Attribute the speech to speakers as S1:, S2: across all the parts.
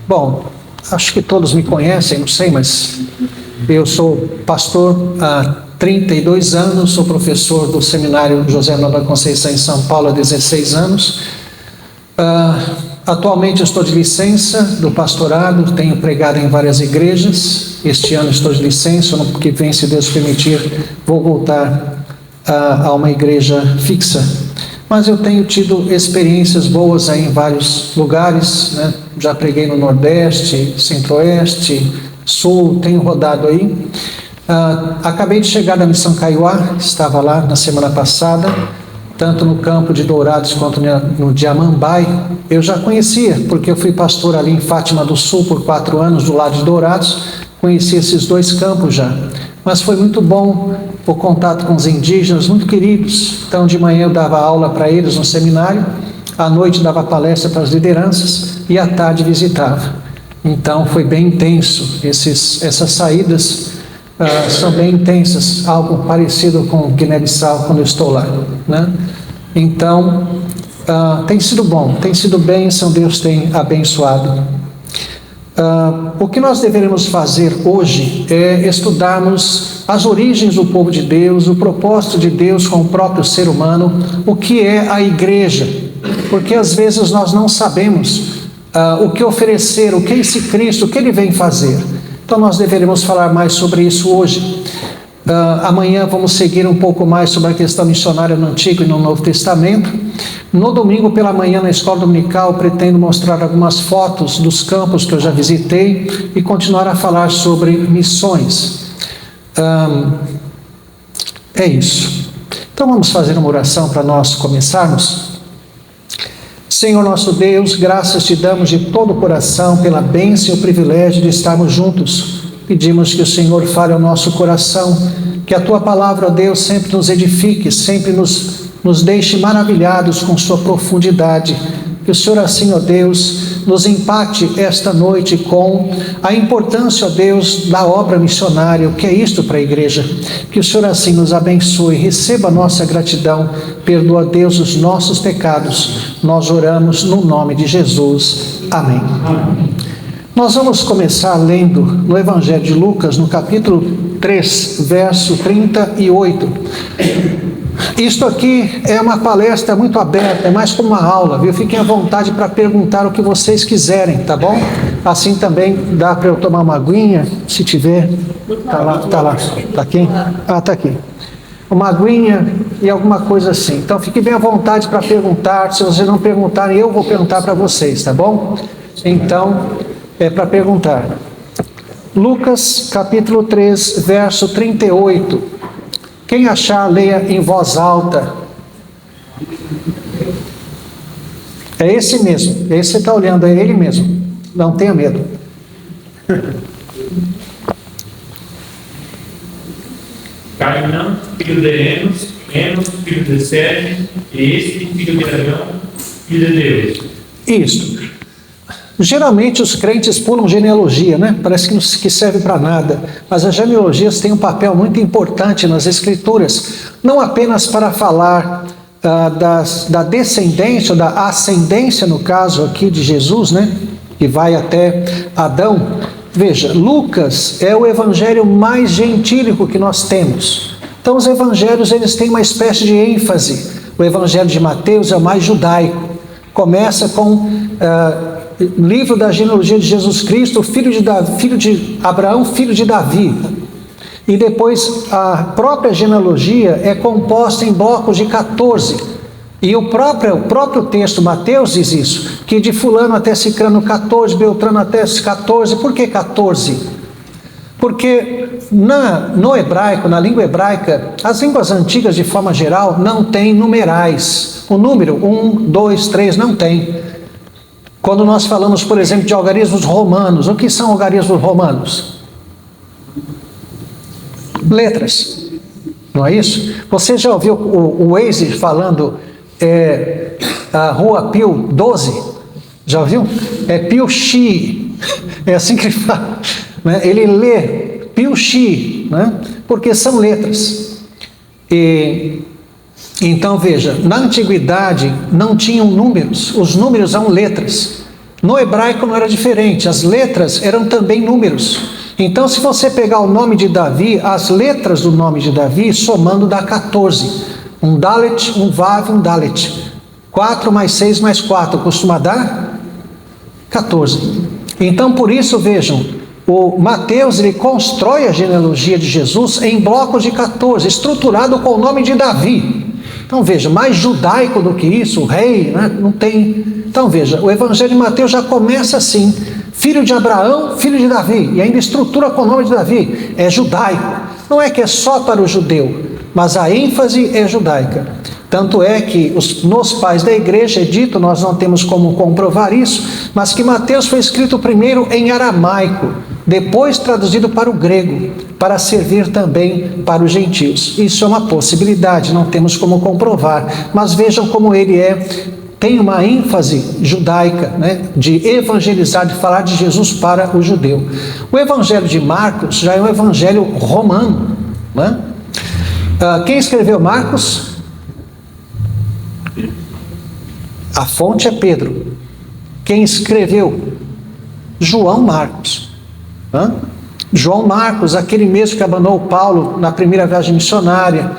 S1: Bom, acho que todos me conhecem, não sei, mas eu sou pastor há 32 anos, sou professor do Seminário José Manuel da Conceição em São Paulo há 16 anos. Atualmente eu estou de licença do pastorado, tenho pregado em várias igrejas. Este ano estou de licença, ano que vem, se Deus permitir, vou voltar a uma igreja fixa. Mas eu tenho tido experiências boas aí em vários lugares, né? Já preguei no Nordeste, Centro-Oeste, Sul, tenho rodado aí. Acabei de chegar da Missão Kaiowá, estava lá na semana passada, tanto no campo de Dourados quanto no de Amambai. Eu já conhecia, porque eu fui pastor ali em Fátima do Sul por 4 anos, do lado de Dourados, conheci esses 2 campos já. Mas foi muito bom o contato com os indígenas, muito queridos. Então, de manhã eu dava aula para eles no seminário, à noite dava palestra para as lideranças e à tarde visitava. Então, foi bem intenso. Essas saídas são bem intensas, algo parecido com Guiné-Bissau quando eu estou lá, né? Então, tem sido bom, tem sido bênção, Deus tem abençoado. O que nós deveremos fazer hoje é estudarmos as origens do povo de Deus, o propósito de Deus com o próprio ser humano, o que é a igreja, porque às vezes nós não sabemos o que oferecer, o que é esse Cristo, o que ele vem fazer. Então nós deveremos falar mais sobre isso hoje. Amanhã vamos seguir um pouco mais sobre a questão missionária no Antigo e no Novo Testamento. No domingo pela manhã, na escola dominical, pretendo mostrar algumas fotos dos campos que eu já visitei e continuar a falar sobre missões. É isso. Então vamos fazer uma oração para nós começarmos. Senhor nosso Deus, graças te damos de todo o coração pela bênção e o privilégio de estarmos juntos. Pedimos que o Senhor fale ao nosso coração, que a tua palavra, ó Deus, sempre nos edifique, sempre nos deixe maravilhados com sua profundidade. Que o Senhor assim, ó Deus, nos impacte esta noite com a importância, ó Deus, da obra missionária, o que é isto para a igreja. Que o Senhor assim nos abençoe, receba a nossa gratidão, perdoa, Deus, os nossos pecados. Nós oramos no nome de Jesus. Amém. Nós vamos começar lendo no Evangelho de Lucas, no capítulo 3, verso 38. Isto aqui é uma palestra muito aberta, é mais como uma aula, viu? Fiquem à vontade para perguntar o que vocês quiserem, tá bom? Assim também dá para eu tomar uma aguinha, se tiver. Tá lá. Tá aqui? Tá aqui. Uma aguinha e alguma coisa assim. Então fiquem bem à vontade para perguntar. Se vocês não perguntarem, eu vou perguntar para vocês, tá bom? Então, é para perguntar. Lucas, capítulo 3, verso 38. Quem achar, leia em voz alta. É esse mesmo. Esse que você está olhando, é ele mesmo. Não tenha medo.
S2: Cainã, filho de Enos, Enos, filho de Sete, e este, filho de Arão, filho de Deus.
S1: Isso. Geralmente os crentes pulam genealogia, né? Parece que serve para nada. Mas as genealogias têm um papel muito importante nas Escrituras, não apenas para falar da descendência, ou da ascendência, no caso aqui de Jesus, né? Que vai até Adão. Veja, Lucas é o evangelho mais gentílico que nós temos. Então os evangelhos, eles têm uma espécie de ênfase. O evangelho de Mateus é o mais judaico. Começa com livro da genealogia de Jesus Cristo, filho de Abraão, filho de Davi. E depois a própria genealogia é composta em blocos de 14. E o próprio texto, Mateus, diz isso, que de fulano até cicrano 14, Beltrano até 14. Por que 14? Porque no hebraico, na língua hebraica, as línguas antigas de forma geral não têm numerais. O número 1, 2, 3 não tem. Quando nós falamos, por exemplo, de algarismos romanos, o que são algarismos romanos? Letras, não é isso? Você já ouviu o Waze falando a rua Pio 12? Já ouviu? É Pio Xi, é assim que ele fala, né? Ele lê Pio Xi, né? Porque são letras. Então veja, na antiguidade não tinham números, os números eram letras. No hebraico não era diferente, as letras eram também números. Então, se você pegar o nome de Davi, as letras do nome de Davi, somando dá 14. Um Dalet, um Vav, um Dalet. 4 mais 6 mais 4, costuma dar 14. Então, por isso, vejam, o Mateus, ele constrói a genealogia de Jesus em blocos de 14, estruturado com o nome de Davi. Então, veja, mais judaico do que isso, o rei, né? Não tem. Então, veja, o Evangelho de Mateus já começa assim, filho de Abraão, filho de Davi, e ainda estrutura com o nome de Davi, é judaico. Não é que é só para o judeu, mas a ênfase é judaica. Tanto é que nos pais da igreja é dito, nós não temos como comprovar isso, mas que Mateus foi escrito primeiro em aramaico, depois traduzido para o grego, para servir também para os gentios. Isso é uma possibilidade, não temos como comprovar, mas vejam como ele tem uma ênfase judaica, né, de evangelizar, de falar de Jesus para o judeu. O evangelho de Marcos já é um evangelho romano, né? Quem escreveu Marcos? A fonte é Pedro. Quem escreveu? João Marcos. João Marcos, aquele mesmo que abandonou Paulo na primeira viagem missionária,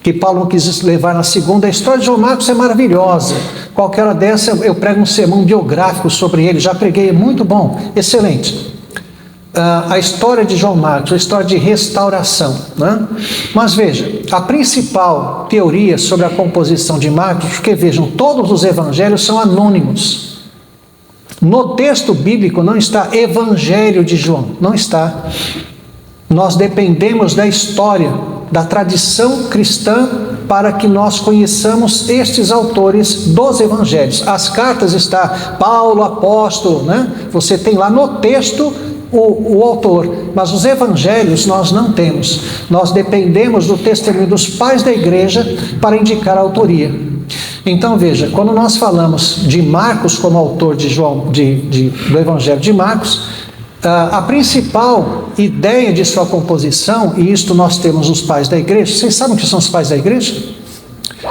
S1: que Paulo não quis levar na segunda. A história de João Marcos é maravilhosa. Qualquer hora dessa eu prego um sermão biográfico sobre ele, já preguei, é muito bom, excelente. A história de João Marcos, a história de restauração, né? Mas veja, a principal teoria sobre a composição de Marcos, porque vejam, todos os evangelhos são anônimos. No texto bíblico não está Evangelho de João, não está. Nós dependemos da história, da tradição cristã, para que nós conheçamos estes autores dos evangelhos. As cartas está Paulo, apóstolo, né? Você tem lá no texto o autor, mas os evangelhos nós não temos. Nós dependemos do testemunho dos pais da igreja para indicar a autoria. Então veja, quando nós falamos de Marcos como autor de do evangelho de Marcos, a principal ideia de sua composição, e isto nós temos os pais da igreja. Vocês sabem o que são os pais da igreja?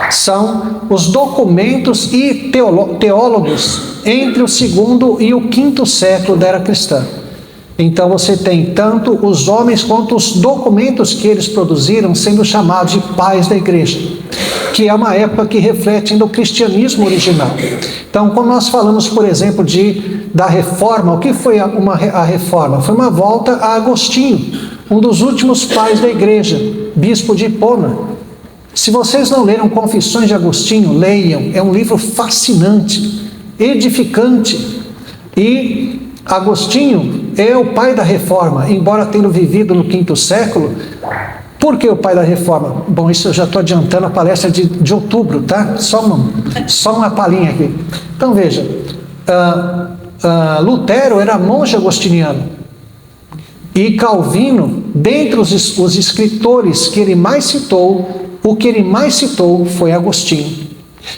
S1: São os documentos e teólogos entre o 2º e o 5º século da era cristã. Então você tem tanto os homens quanto os documentos que eles produziram sendo chamados de pais da igreja, que é uma época que reflete ainda o cristianismo original. Então, quando nós falamos, por exemplo, da reforma, o que foi a reforma? Foi uma volta a Agostinho, um dos últimos pais da igreja, bispo de Hipona. Se vocês não leram Confissões de Agostinho, leiam, é um livro fascinante, edificante. E Agostinho é o pai da reforma, embora tendo vivido no 5º século. Por que o pai da reforma? Bom, isso eu já estou adiantando a palestra de outubro, tá? Só uma palhinha aqui. Então veja, Lutero era monge agostiniano, e Calvino, dentre os escritores que ele mais citou, o que ele mais citou foi Agostinho.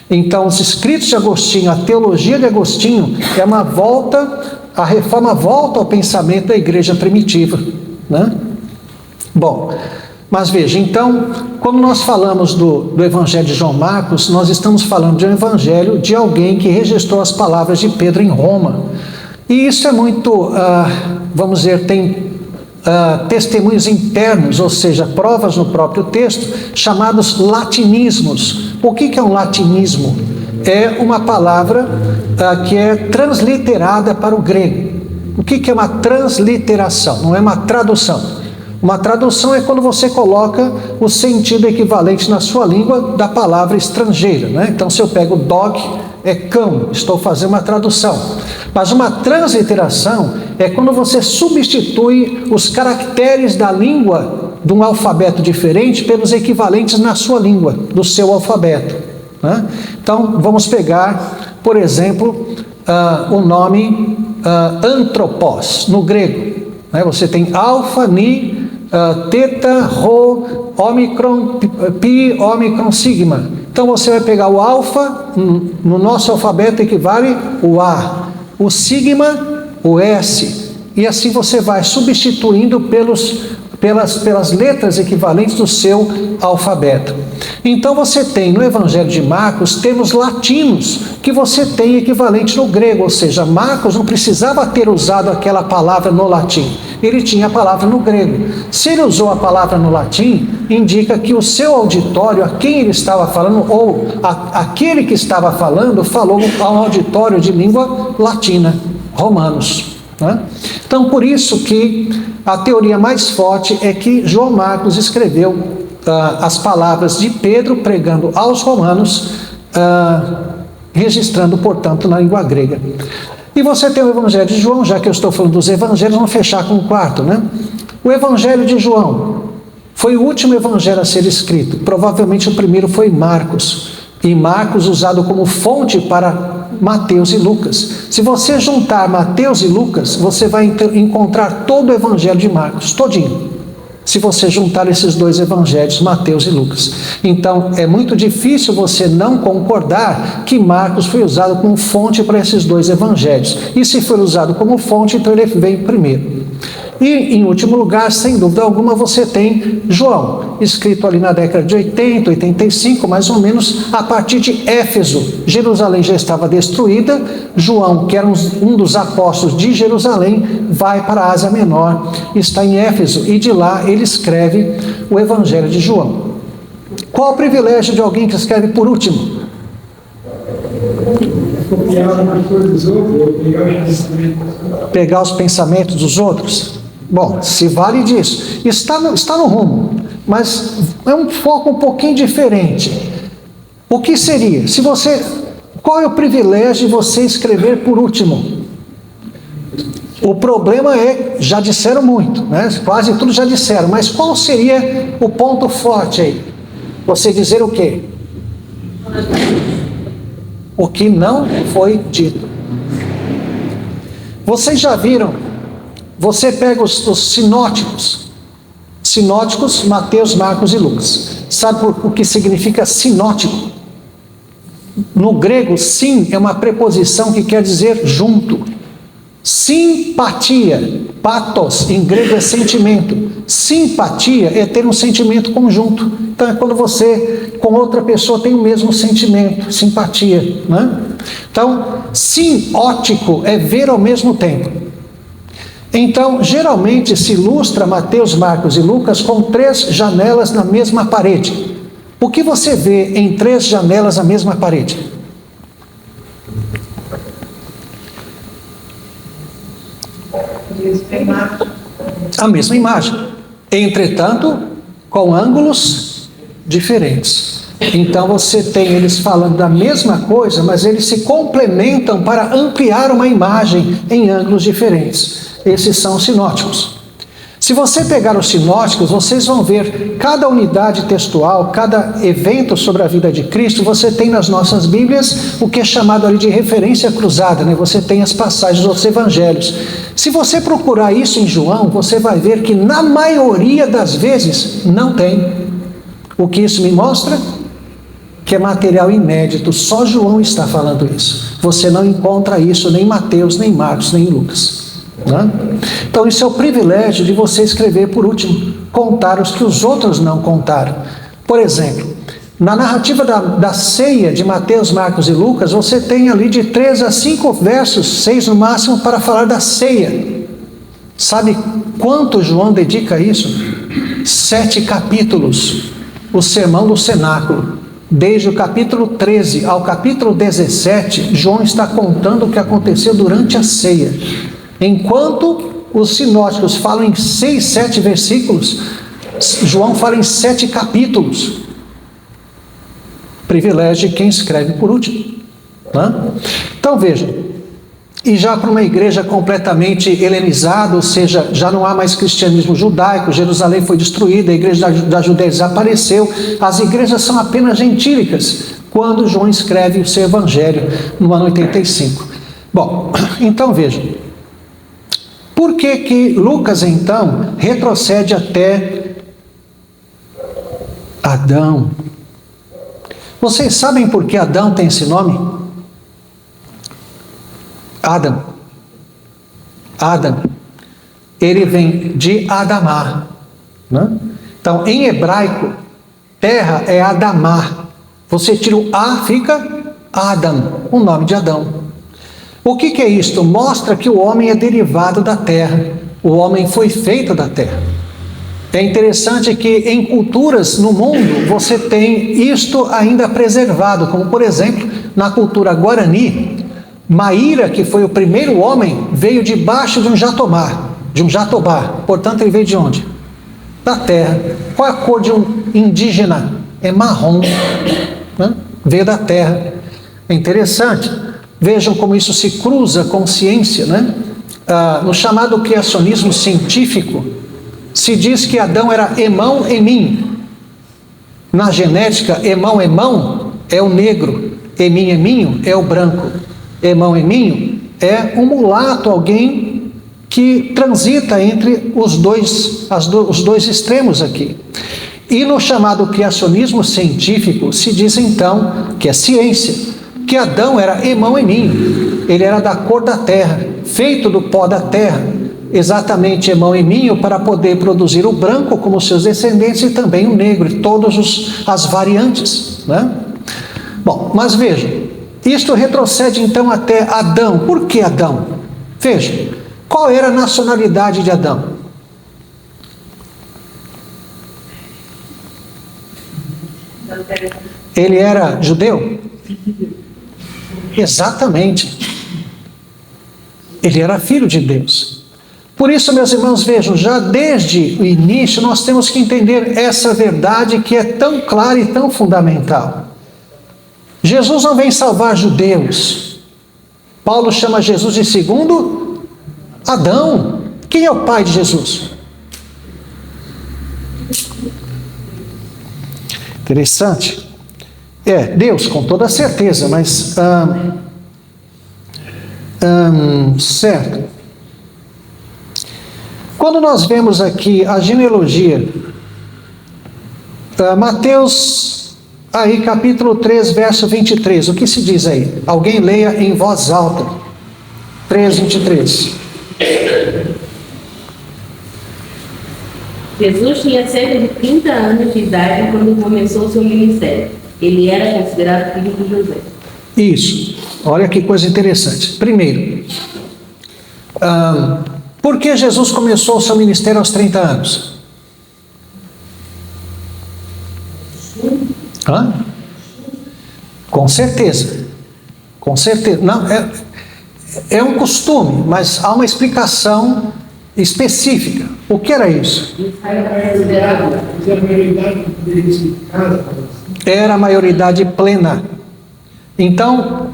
S1: Então os escritos de Agostinho, a teologia de Agostinho é uma volta, a reforma volta ao pensamento da igreja primitiva, né? Bom, mas veja, então, quando nós falamos do evangelho de João Marcos, nós estamos falando de um evangelho de alguém que registrou as palavras de Pedro em Roma. E isso é muito, vamos dizer, tem testemunhos internos, ou seja, provas no próprio texto, chamados latinismos. O que é um latinismo? É uma palavra que é transliterada para o grego. O que é uma transliteração? Não é uma tradução. Uma tradução é quando você coloca o sentido equivalente na sua língua da palavra estrangeira, né? Então, se eu pego dog, é cão, estou fazendo uma tradução. Mas uma transliteração é quando você substitui os caracteres da língua de um alfabeto diferente pelos equivalentes na sua língua, do seu alfabeto, né? Então, vamos pegar, por exemplo, o nome antropos, no grego, né? Você tem alfa, ni, teta, rho, ômicron, pi, ômicron, sigma. Então você vai pegar o alfa, no nosso alfabeto equivale o A, o sigma, o S, e assim você vai substituindo pelas letras equivalentes do seu alfabeto. Então você tem no Evangelho de Marcos termos latinos que você tem equivalente no grego, ou seja, Marcos não precisava ter usado aquela palavra no latim, ele tinha a palavra no grego. Se ele usou a palavra no latim, indica que o seu auditório, a quem ele estava falando, ou aquele que estava falando, falou ao auditório de língua latina, romanos. Né? Então, por isso que a teoria mais forte é que João Marcos escreveu as palavras de Pedro pregando aos romanos, registrando, portanto, na língua grega. E você tem o Evangelho de João, já que eu estou falando dos evangelhos, vamos fechar com o quarto, né? O Evangelho de João foi o último evangelho a ser escrito. Provavelmente o primeiro foi Marcos. E Marcos usado como fonte para Mateus e Lucas. Se você juntar Mateus e Lucas, você vai encontrar todo o Evangelho de Marcos, todinho. Se você juntar esses dois evangelhos, Mateus e Lucas. Então, é muito difícil você não concordar que Marcos foi usado como fonte para esses dois evangelhos. E se for usado como fonte, então ele vem primeiro. E, em último lugar, sem dúvida alguma, você tem João, escrito ali na década de 80, 85, mais ou menos, a partir de Éfeso. Jerusalém já estava destruída. João, que era um dos apóstolos de Jerusalém, vai para a Ásia Menor, está em Éfeso, e de lá ele escreve o Evangelho de João. Qual o privilégio de alguém que escreve por último? Pegar os pensamentos dos outros. Bom, se vale disso. Está no rumo, mas é um foco um pouquinho diferente. O que seria? Qual é o privilégio de você escrever por último? O problema é, já disseram muito, né? Quase tudo já disseram, mas qual seria o ponto forte aí? Você dizer o quê? O que não foi dito. Vocês já viram? Você pega os sinóticos, Mateus, Marcos e Lucas. Sabe o que significa sinótico? No grego, sim é uma preposição que quer dizer junto. Simpatia, pathos, em grego é sentimento. Simpatia é ter um sentimento conjunto. Então é quando você com outra pessoa tem o mesmo sentimento, simpatia, né? Então, sinótico é ver ao mesmo tempo. Então, geralmente se ilustra Mateus, Marcos e Lucas com 3 janelas na mesma parede. O que você vê em 3 janelas na mesma parede? A mesma imagem. Entretanto, com ângulos diferentes. Então você tem eles falando da mesma coisa, mas eles se complementam para ampliar uma imagem em ângulos diferentes. Esses são os sinóticos. Se você pegar os sinóticos, vocês vão ver cada unidade textual, cada evento sobre a vida de Cristo, você tem nas nossas Bíblias o que é chamado ali de referência cruzada, né? Você tem as passagens dos outros evangelhos. Se você procurar isso em João, você vai ver que na maioria das vezes não tem. O que isso me mostra? Que é material inédito, só João está falando isso. Você não encontra isso nem em Mateus, nem em Marcos, nem em Lucas. Né? Então isso é o privilégio de você escrever por último, contar os que os outros não contaram. Por exemplo, na narrativa da ceia de Mateus, Marcos e Lucas, você tem ali de 3 a 5 versos, 6 no máximo, para falar da ceia. Sabe quanto João dedica a isso? 7 capítulos, o sermão do cenáculo. Desde o capítulo 13 ao capítulo 17, João está contando o que aconteceu durante a ceia. Enquanto os sinóticos falam em 6, 7 versículos, João fala em 7 capítulos. Privilégio de quem escreve por último. Né? Então vejam, e já para uma igreja completamente helenizada, ou seja, já não há mais cristianismo judaico, Jerusalém foi destruída, a igreja da Judéia desapareceu, as igrejas são apenas gentílicas, quando João escreve o seu evangelho no ano 85. Bom, então vejam, por que Lucas então retrocede até Adão? Vocês sabem por que Adão tem esse nome? Adam. Ele vem de Adamá. né? Então, em hebraico, terra é Adamá. Você tira o A, fica Adam, o nome de Adão. O que é isto? Mostra que o homem é derivado da terra. O homem foi feito da terra. É interessante que em culturas no mundo você tem isto ainda preservado, como por exemplo, na cultura Guarani, Maíra, que foi o primeiro homem, veio debaixo de um jatobá. Portanto, ele veio de onde? Da terra. Qual é a cor de um indígena? É marrom, né? Veio da terra. É interessante. Vejam como isso se cruza com ciência, né? No chamado criacionismo científico, se diz que Adão era emão emim. Na genética, emão emão é o negro, emim eminho é o branco. Emão eminho é um mulato, alguém que transita entre os dois extremos aqui. E no chamado criacionismo científico se diz então, que é ciência, que Adão era emão eminho. Ele era da cor da terra, feito do pó da terra, exatamente emão eminho, para poder produzir o branco como seus descendentes e também o negro, e todas as variantes, né? Bom, mas vejam, isto retrocede então até Adão. Por que Adão? Vejam, qual era a nacionalidade de Adão? Ele era judeu? Exatamente. Ele era filho de Deus. Por isso, meus irmãos, vejam, já desde o início nós temos que entender essa verdade que é tão clara e tão fundamental. Jesus não vem salvar judeus. Paulo chama Jesus de segundo Adão. Quem é o pai de Jesus? Interessante. Deus, com toda certeza, mas certo. Quando nós vemos aqui a genealogia, Mateus, aí capítulo 3, verso 23, o que se diz aí? Alguém leia em voz alta. 3, 23.
S3: Jesus tinha cerca de 30 anos de idade quando começou seu ministério. Ele era considerado filho de José.
S1: Isso. Olha que coisa interessante. Primeiro, por que Jesus começou o seu ministério aos 30 anos? Com certeza. Com certeza. Não, é um costume, mas há uma explicação específica. O que era isso? Era a maioridade plena. Então,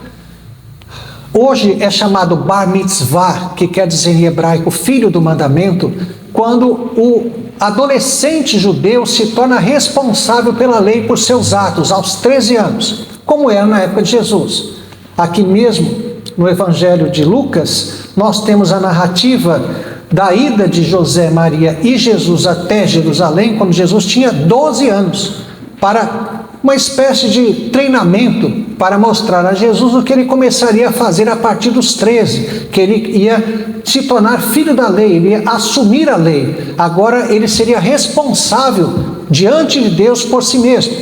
S1: hoje é chamado Bar Mitzvah, que quer dizer em hebraico filho do mandamento, quando o adolescente judeu se torna responsável pela lei por seus atos, aos 13 anos, como era na época de Jesus. Aqui mesmo, no Evangelho de Lucas, nós temos a narrativa da ida de José, Maria e Jesus até Jerusalém, quando Jesus tinha 12 anos, para uma espécie de treinamento para mostrar a Jesus o que ele começaria a fazer a partir dos 13, que ele ia se tornar filho da lei, ele ia assumir a lei. Agora ele seria responsável diante de Deus por si mesmo.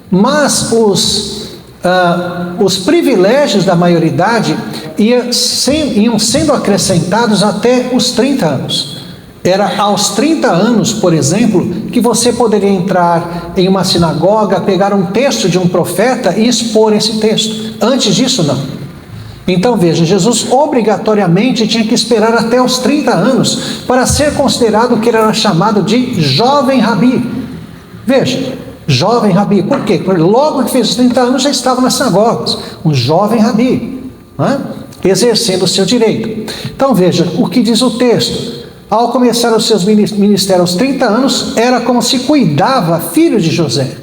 S1: Mas os privilégios da maioridade iam sendo acrescentados até os 30 anos. Era aos 30 anos, por exemplo, que você poderia entrar em uma sinagoga, pegar um texto de um profeta e expor esse texto. Antes disso, não. Então, veja, Jesus obrigatoriamente tinha que esperar até os 30 anos para ser considerado o que ele era chamado de jovem rabi. Veja, jovem rabi. Por quê? Porque logo que fez os 30 anos já estava nas sinagogas. Um jovem rabi, exercendo o seu direito. Então, veja, o que diz o texto. Ao começar os seus ministérios aos 30 anos, era como se cuidava filho de José.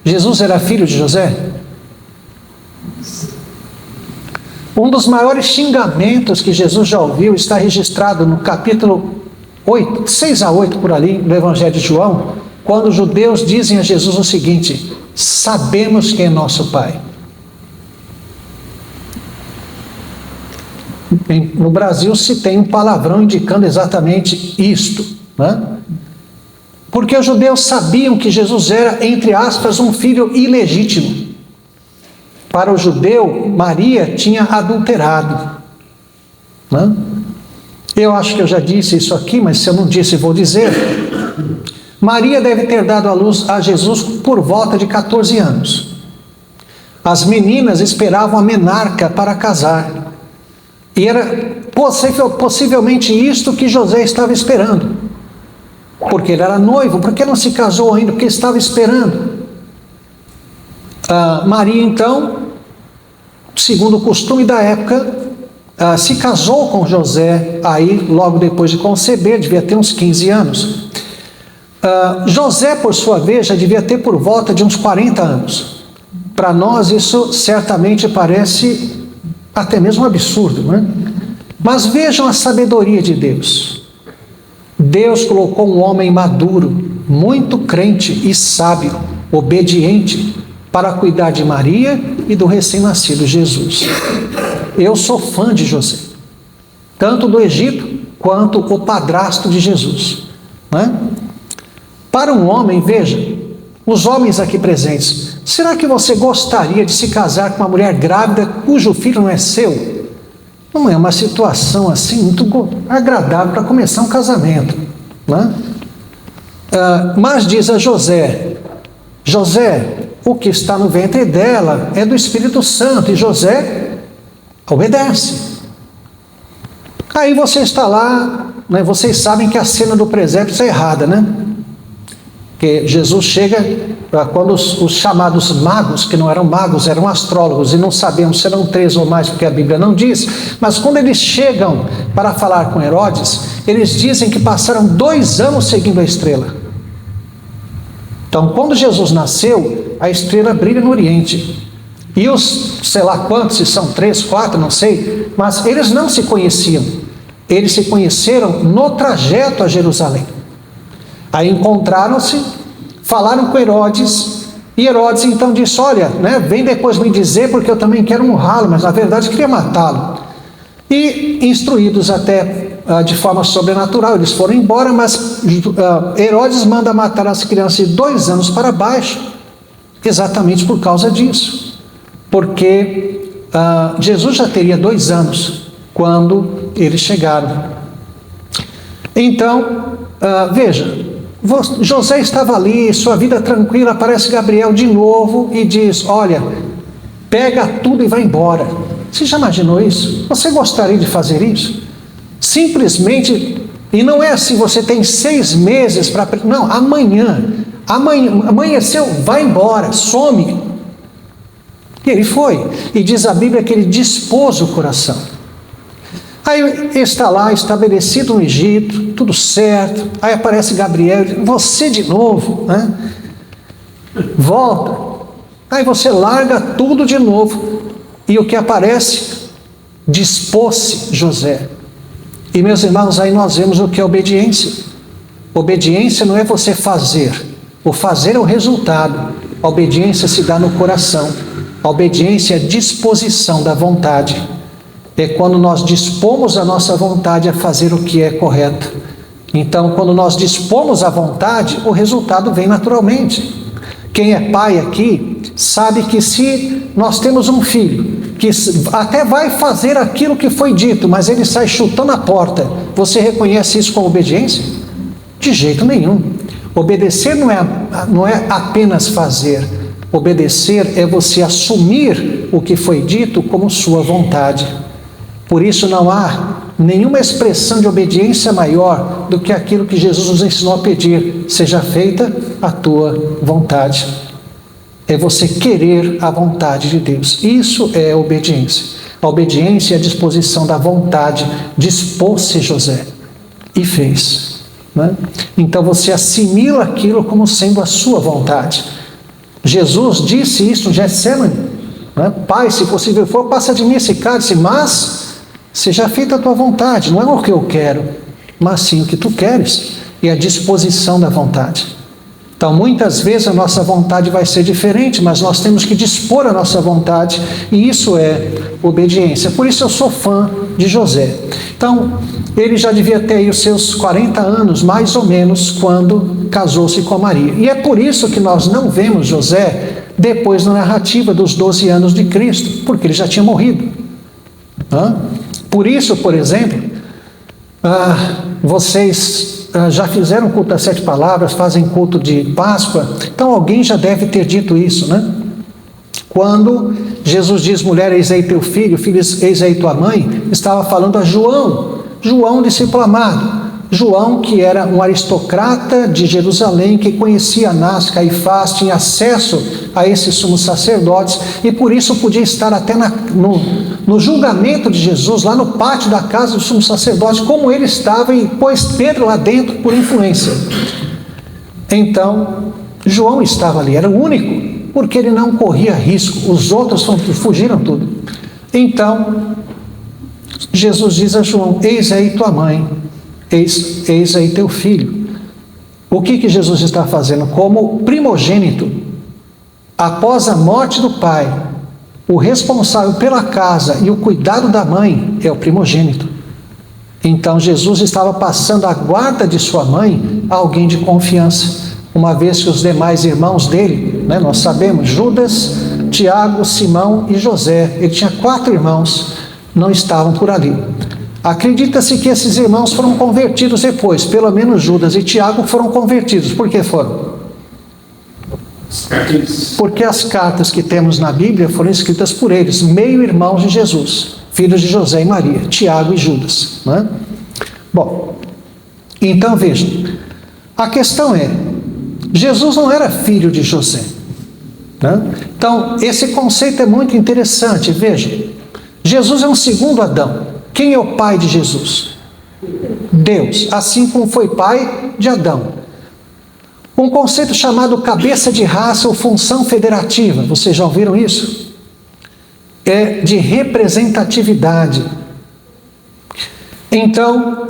S1: Jesus era filho de José? Um dos maiores xingamentos que Jesus já ouviu está registrado no capítulo 8, 6 a 8 por ali, no Evangelho de João, quando os judeus dizem a Jesus o seguinte: sabemos quem é nosso Pai. No Brasil se tem um palavrão indicando exatamente isto, né? Porque os judeus sabiam que Jesus era, entre aspas, um filho ilegítimo. Para o judeu, Maria tinha adulterado. Né? Eu acho que eu já disse isso aqui, mas se eu não disse, vou dizer. Maria deve ter dado à luz a Jesus por volta de 14 anos. As meninas esperavam a menarca para casar. E era possivelmente isto que José estava esperando. Porque ele era noivo, porque não se casou ainda, porque estava esperando. Maria, então, segundo o costume da época, se casou com José, aí logo depois de conceber, devia ter uns 15 anos. José, por sua vez, já devia ter por volta de uns 40 anos. Para nós isso certamente parece até mesmo absurdo, não é? Mas vejam a sabedoria de Deus. Deus colocou um homem maduro, muito crente e sábio, obediente, para cuidar de Maria e do recém-nascido Jesus. Eu sou fã de José, tanto do Egito quanto o padrasto de Jesus, não é? Para um homem, veja, os homens aqui presentes, será que você gostaria de se casar com uma mulher grávida cujo filho não é seu? Não é uma situação assim muito agradável para começar um casamento, né? Mas diz a José, o que está no ventre dela é do Espírito Santo, e José obedece. Aí você está lá, né? Vocês sabem que a cena do presépio está errada, né? Que Jesus chega, quando os chamados magos, que não eram magos, eram astrólogos, e não sabemos se eram 3 ou mais, porque a Bíblia não diz, mas quando eles chegam para falar com Herodes, eles dizem que passaram 2 anos seguindo a estrela. Então, quando Jesus nasceu, a estrela brilha no Oriente. E os, sei lá quantos, se são 3, 4, não sei, mas eles não se conheciam. Eles se conheceram no trajeto a Jerusalém. Aí encontraram-se, falaram com Herodes, e Herodes então disse, olha, né, vem depois me dizer, porque eu também quero honrá-lo, mas na verdade queria matá-lo. E instruídos até de forma sobrenatural, eles foram embora, mas Herodes manda matar as crianças de 2 anos para baixo, exatamente por causa disso. Porque Jesus já teria 2 anos quando eles chegaram. Então, veja, José estava ali, sua vida tranquila, aparece Gabriel de novo e diz, olha, pega tudo e vai embora. Você já imaginou isso? Você gostaria de fazer isso? Simplesmente, e não é assim, você tem 6 meses para... Não, amanheceu, vai embora, some. E ele foi, e diz a Bíblia que ele dispôs o coração. Aí está lá, estabelecido no Egito, tudo certo. Aí aparece Gabriel, você de novo, né? Volta. Aí você larga tudo de novo. E o que aparece? Dispôs-se José. E meus irmãos, aí nós vemos o que é obediência. Obediência não é você fazer. O fazer é o resultado. A obediência se dá no coração. A obediência é a disposição da vontade. É quando nós dispomos a nossa vontade a fazer o que é correto. Então, quando nós dispomos a vontade, o resultado vem naturalmente. Quem é pai aqui sabe que se nós temos um filho que até vai fazer aquilo que foi dito, mas ele sai chutando a porta, você reconhece isso como obediência? De jeito nenhum. Obedecer não é apenas fazer. Obedecer é você assumir o que foi dito como sua vontade. Por isso não há nenhuma expressão de obediência maior do que aquilo que Jesus nos ensinou a pedir, seja feita a tua vontade. É você querer a vontade de Deus. Isso é obediência. A obediência é a disposição da vontade. Dispôs-se José e fez, né? Então você assimila aquilo como sendo a sua vontade. Jesus disse isso no Getsemane, né? Pai, se possível for, passa de mim esse cálice, mas seja feita a tua vontade, não é o que eu quero, mas sim o que tu queres, e a disposição da vontade. Então, muitas vezes a nossa vontade vai ser diferente, mas nós temos que dispor a nossa vontade, e isso é obediência. Por isso eu sou fã de José. Então, ele já devia ter aí os seus 40 anos, mais ou menos, quando casou-se com Maria. E é por isso que nós não vemos José depois na narrativa dos 12 anos de Cristo, porque ele já tinha morrido. Por isso, por exemplo, vocês já fizeram culto das 7 palavras, fazem culto de Páscoa, então alguém já deve ter dito isso, né? Quando Jesus diz, mulher, eis aí teu filho, filho, eis aí tua mãe, estava falando a João, discípulo amado. João, que era um aristocrata de Jerusalém, que conhecia Anás, Caifás, tinha acesso a esses sumos sacerdotes, e por isso podia estar até no julgamento de Jesus, lá no pátio da casa dos sumos sacerdotes, como ele estava, e pôs Pedro lá dentro por influência. Então, João estava ali, era o único, porque ele não corria risco, os outros fugiram tudo. Então, Jesus diz a João, eis aí tua mãe, eis aí teu filho. O que Jesus está fazendo? Como primogênito, após a morte do pai, o responsável pela casa e o cuidado da mãe é o primogênito. Então Jesus estava passando a guarda de sua mãe a alguém de confiança, uma vez que os demais irmãos dele, nós sabemos, Judas, Tiago, Simão e José, ele tinha 4 irmãos, não estavam por ali. Acredita-se que esses irmãos foram convertidos depois, pelo menos Judas e Tiago foram convertidos. Por que foram? Porque as cartas que temos na Bíblia foram escritas por eles, meio-irmãos de Jesus, filhos de José e Maria, Tiago e Judas. Bom, então vejam, a questão é, Jesus não era filho de José. Então, esse conceito é muito interessante, vejam. Jesus é um segundo Adão. Quem é o pai de Jesus? Deus, assim como foi pai de Adão. Um conceito chamado cabeça de raça ou função federativa, vocês já ouviram isso? É de representatividade. Então,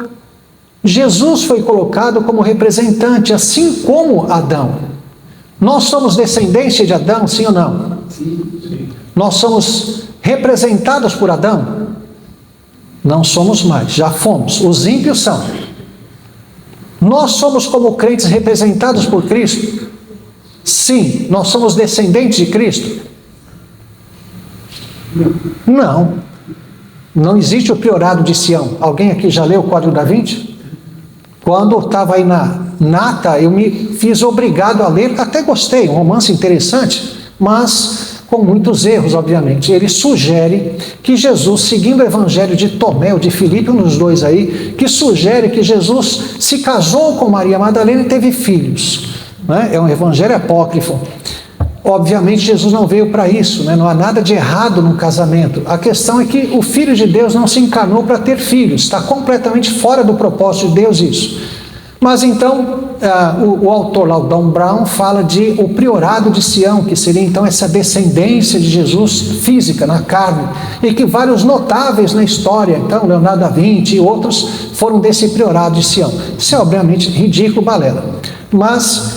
S1: Jesus foi colocado como representante, assim como Adão. Nós somos descendência de Adão, sim ou não? Sim. Nós somos representados por Adão? Não somos mais, já fomos. Os ímpios são. Nós somos como crentes representados por Cristo? Sim. Nós somos descendentes de Cristo? Não. Não existe o priorado de Sião. Alguém aqui já leu o Código da Vinci? Quando eu estava aí na nata, eu me fiz obrigado a ler, até gostei, um romance interessante, mas com muitos erros, obviamente. Ele sugere que Jesus, seguindo o evangelho de Tomé, ou de Filipe, um dos dois aí, que sugere que Jesus se casou com Maria Madalena e teve filhos. É um evangelho apócrifo. Obviamente Jesus não veio para isso, não há nada de errado no casamento. A questão é que o Filho de Deus não se encarnou para ter filhos, está completamente fora do propósito de Deus isso. Mas então, o autor lá, o Dan Brown, fala de o priorado de Sião, que seria então essa descendência de Jesus física, na carne, e que vários notáveis na história, então Leonardo da Vinci e outros, foram desse priorado de Sião. Isso é obviamente ridículo, balela. Mas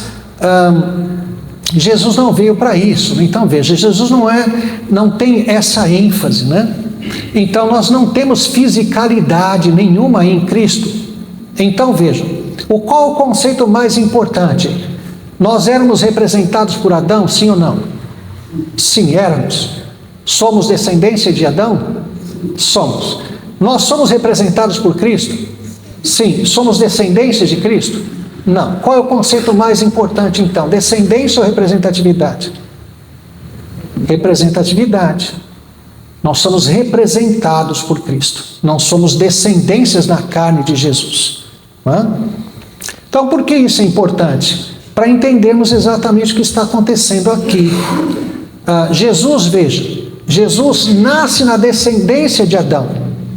S1: Jesus não veio para isso. Então veja, Jesus não tem essa ênfase, Então nós não temos fisicalidade nenhuma em Cristo. Então vejam, qual o conceito mais importante? Nós éramos representados por Adão, sim ou não? Sim, éramos. Somos descendência de Adão? Somos. Nós somos representados por Cristo? Sim. Somos descendência de Cristo? Não. Qual é o conceito mais importante então? Descendência ou representatividade? Representatividade. Nós somos representados por Cristo. Não somos descendências na carne de Jesus. Então, por que isso é importante? Para entendermos exatamente o que está acontecendo aqui. Jesus nasce na descendência de Adão,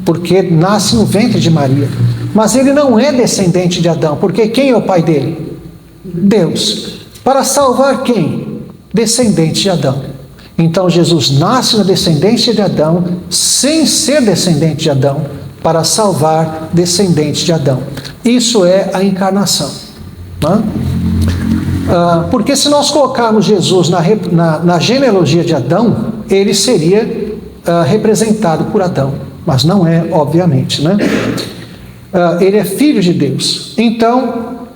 S1: porque nasce no ventre de Maria. Mas ele não é descendente de Adão, porque quem é o pai dele? Deus. Para salvar quem? Descendente de Adão. Então Jesus nasce na descendência de Adão, sem ser descendente de Adão, para salvar descendentes de Adão. Isso é a encarnação. Porque se nós colocarmos Jesus na genealogia de Adão, ele seria representado por Adão, mas não é, obviamente. ele é filho de Deus. Então,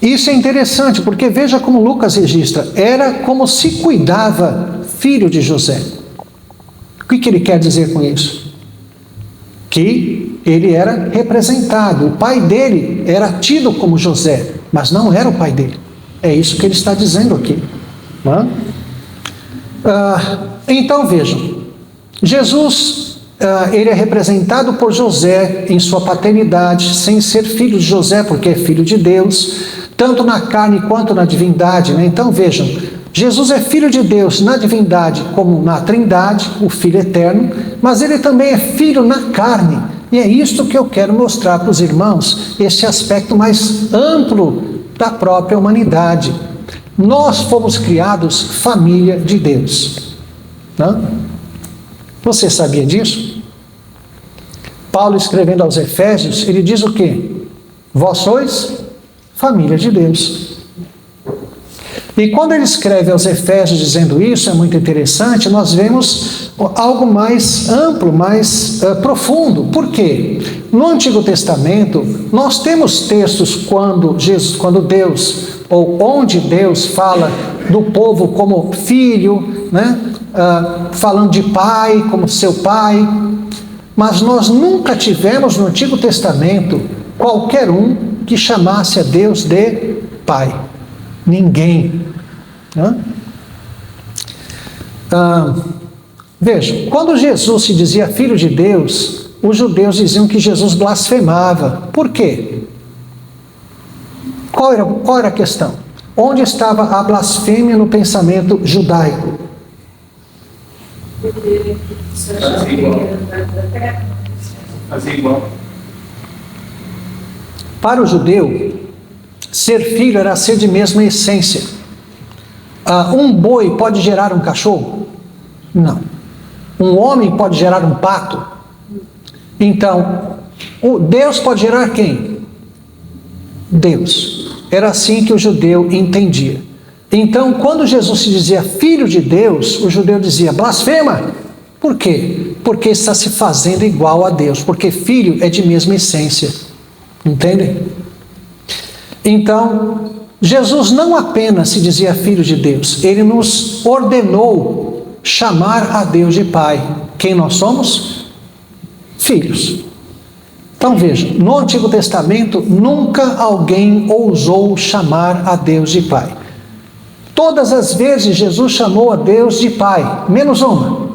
S1: isso é interessante, porque veja como Lucas registra, era como se cuidava filho de José. O que ele quer dizer com isso? Que ele era representado, o pai dele era tido como José, mas não era o pai dele. É isso que ele está dizendo aqui. Não é? Então vejam, Jesus, ele é representado por José em sua paternidade, sem ser filho de José, porque é filho de Deus, tanto na carne quanto na divindade, né? Então vejam, Jesus é filho de Deus na divindade como na trindade, o Filho eterno, mas ele também é filho na carne, e é isto que eu quero mostrar para os irmãos, esse aspecto mais amplo da própria humanidade. Nós fomos criados família de Deus, não? Você sabia disso? Paulo, escrevendo aos Efésios, ele diz o quê? Vós sois família de Deus. E quando ele escreve aos Efésios dizendo isso, é muito interessante, nós vemos algo mais amplo, mais profundo. Por quê? No Antigo Testamento, nós temos textos quando Deus, ou onde Deus fala do povo como filho, né? Falando de pai, como seu pai, mas nós nunca tivemos no Antigo Testamento qualquer um que chamasse a Deus de pai. Ninguém. Veja, quando Jesus se dizia filho de Deus, os judeus diziam que Jesus blasfemava. Por quê? Qual era a questão? Onde estava a blasfêmia no pensamento judaico?
S2: Fazer igual.
S1: Para o judeu, ser filho era ser de mesma essência. Um boi pode gerar um cachorro? Não. Um homem pode gerar um pato? Então, Deus pode gerar quem? Deus. Era assim que o judeu entendia. Então, quando Jesus se dizia filho de Deus, o judeu dizia blasfema. Por quê? Porque está se fazendo igual a Deus. Porque filho é de mesma essência. Entendem? Então, Jesus não apenas se dizia filho de Deus, ele nos ordenou chamar a Deus de Pai. Quem nós somos? Filhos. Então veja, no Antigo Testamento nunca alguém ousou chamar a Deus de Pai. Todas as vezes Jesus chamou a Deus de Pai, menos uma.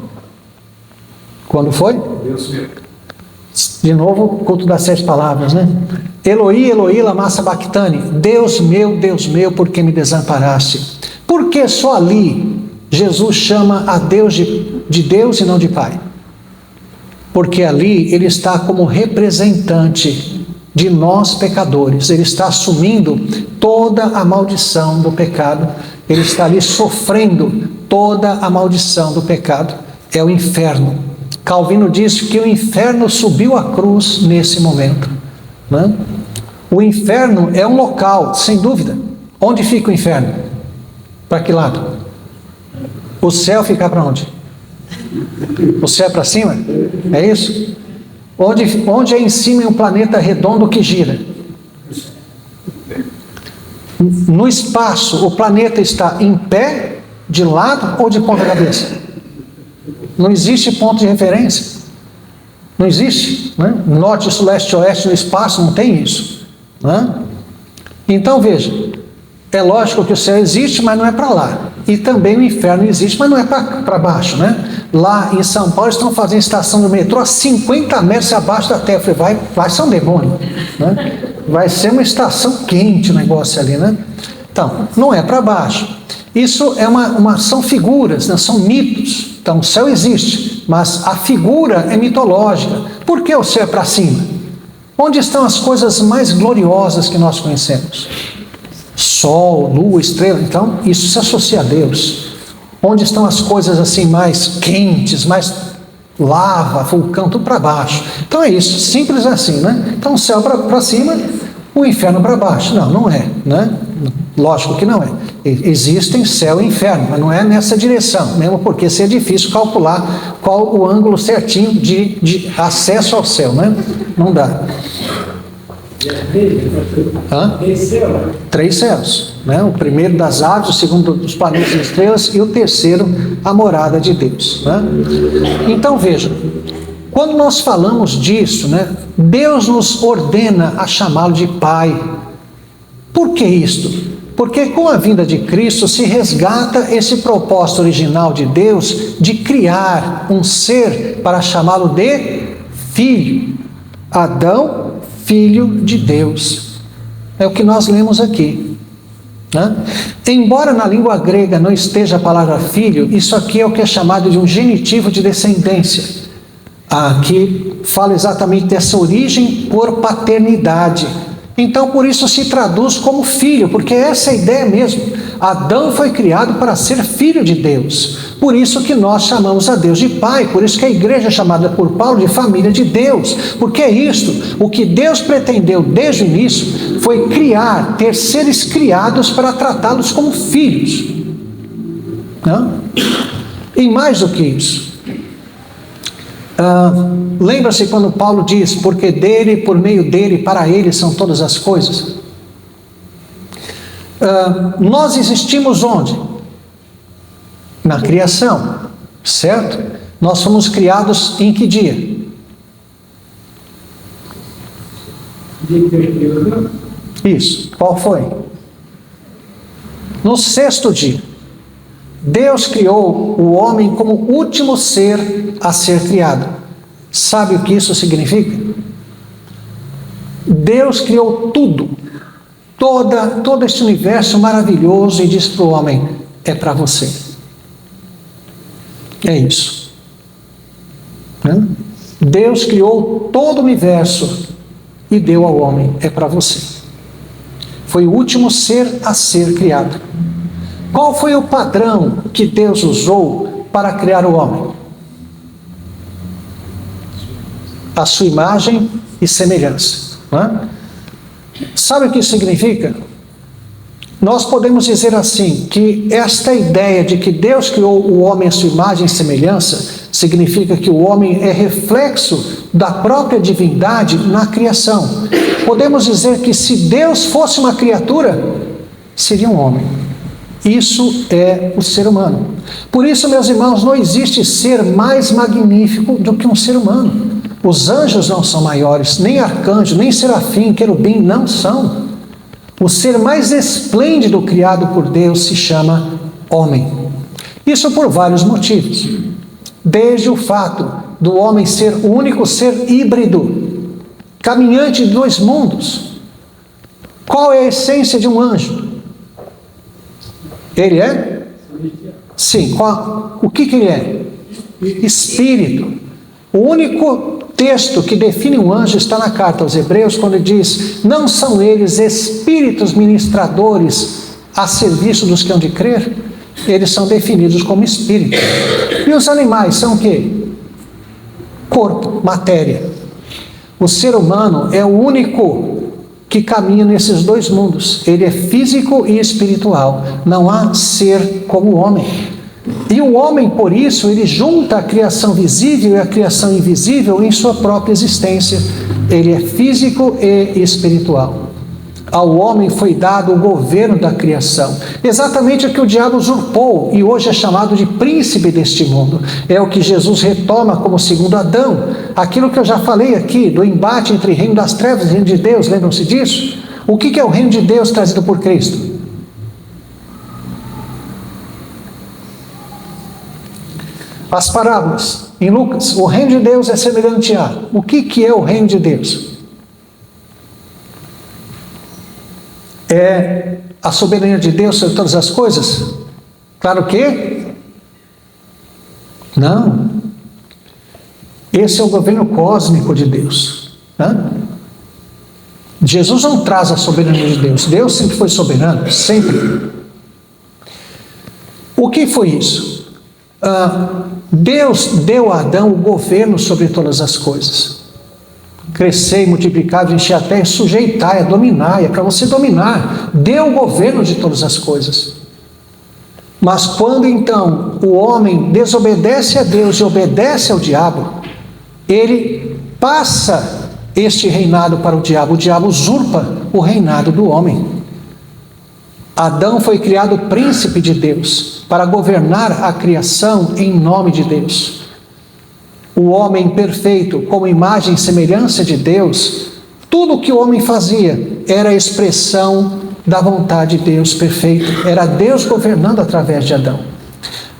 S1: Quando foi?
S2: Deus meu.
S1: De novo, culto das 7 palavras, né? Eloi, Eloi, lama sabachthani. Deus meu, por que me desamparaste? Por que só ali Jesus chama a Deus de Deus e não de Pai? Porque ali ele está como representante de nós pecadores. Ele está assumindo toda a maldição do pecado. Ele está ali sofrendo toda a maldição do pecado. É o inferno. Calvino diz que o inferno subiu à cruz nesse momento, né? O inferno é um local, sem dúvida. Onde fica o inferno? Para que lado? O céu fica para onde? O céu é para cima? É isso? Onde é em cima é um planeta redondo que gira. No espaço, o planeta está em pé, de lado ou de ponta cabeça? Não existe ponto de referência. Não existe, né? Norte, sul, leste, oeste no espaço, não tem isso, né? Então veja, é lógico que o céu existe, mas não é para lá. E também o inferno existe, mas não é para baixo, né? Lá em São Paulo estão fazendo estação do metrô a 50 metros abaixo da terra. Eu falei, vai ser um demônio, né? Vai ser uma estação quente o negócio ali, né? Então, não é para baixo. Isso é são figuras, né? São mitos. Então, o céu existe, mas a figura é mitológica. Por que o céu é para cima? Onde estão as coisas mais gloriosas que nós conhecemos? Sol, lua, estrela. Então, isso se associa a Deus. Onde estão as coisas assim mais quentes, mais lava, vulcão, tudo para baixo. Então é isso, simples assim, né? Então o céu para cima, o inferno para baixo. Não é, né? Lógico que não é. Existem céu e inferno, mas não é nessa direção, mesmo porque seria difícil calcular qual o ângulo certinho de acesso ao céu, né? Não dá. Hã? 3 céus, né? O primeiro das aves, o segundo dos planetas e estrelas e o terceiro a morada de Deus, né? Então veja, quando nós falamos disso, né, Deus nos ordena a chamá-lo de Pai. Por que isto? Porque com a vinda de Cristo se resgata esse propósito original de Deus de criar um ser para chamá-lo de Filho. Adão, filho de Deus. É o que nós lemos aqui, né? Embora na língua grega não esteja a palavra filho, isso aqui é o que é chamado de um genitivo de descendência. Aqui fala exatamente dessa origem por paternidade. Então por isso se traduz como filho, porque essa é a ideia mesmo. Adão foi criado para ser filho de Deus. Por isso que nós chamamos a Deus de Pai. Por isso que a igreja é chamada por Paulo de família de Deus. Porque é isto, o que Deus pretendeu desde o início foi criar, ter seres criados para tratá-los como filhos. Não? E mais do que isso, lembra-se quando Paulo diz, porque dele, por meio dele, para ele são todas as coisas. Nós existimos onde? Na criação, certo? Nós fomos criados em que dia? Isso, qual foi? No 6º dia. Deus criou o homem como o último ser a ser criado. Sabe o que isso significa? Deus criou tudo, todo este universo maravilhoso e diz para o homem, é para você. É isso. Né? Deus criou todo o universo e deu ao homem, é para você. Foi o último ser a ser criado. Qual foi o padrão que Deus usou para criar o homem? A sua imagem e semelhança. Não é? Sabe o que isso significa? Nós podemos dizer assim, que esta ideia de que Deus criou o homem à sua imagem e semelhança, significa que o homem é reflexo da própria divindade na criação. Podemos dizer que se Deus fosse uma criatura, seria um homem. Isso é o ser humano. Por isso, meus irmãos, não existe ser mais magnífico do que um ser humano. Os anjos não são maiores, nem arcanjo, nem serafim, querubim, não são. O ser mais esplêndido criado por Deus se chama homem. Isso por vários motivos. Desde o fato do homem ser o único ser híbrido, caminhante de 2 mundos. Qual é a essência de um anjo? Ele é? Sim. O que ele é? Espírito. O único texto que define um anjo está na carta aos Hebreus, quando ele diz, não são eles espíritos ministradores a serviço dos que hão de crer? Eles são definidos como espírito. E os animais são o quê? Corpo, matéria. O ser humano é o único que caminha nesses 2 mundos. Ele é físico e espiritual. Não há ser como o homem. E o homem, por isso, ele junta a criação visível e a criação invisível em sua própria existência. Ele é físico e espiritual. Ao homem foi dado o governo da criação. Exatamente o que o diabo usurpou e hoje é chamado de príncipe deste mundo. É o que Jesus retoma como segundo Adão. Aquilo que eu já falei aqui, do embate entre reino das trevas e reino de Deus, lembram-se disso? O que é o reino de Deus trazido por Cristo? As parábolas, em Lucas, o reino de Deus é semelhante a... O que é o reino de Deus? É a soberania de Deus sobre todas as coisas? Claro que não. Esse é o governo cósmico de Deus, né? Jesus não traz a soberania de Deus. Deus sempre foi soberano, sempre. O que foi isso? Deus deu a Adão o governo sobre todas as coisas. Crescer, multiplicar, encher a terra, sujeitar, dominar, é para você dominar. Deu o governo de todas as coisas. Mas quando então o homem desobedece a Deus e obedece ao diabo, ele passa este reinado para o diabo. O diabo usurpa o reinado do homem. Adão foi criado príncipe de Deus, para governar a criação em nome de Deus. O homem perfeito, como imagem e semelhança de Deus, tudo o que o homem fazia era a expressão da vontade de Deus perfeita. Era Deus governando através de Adão.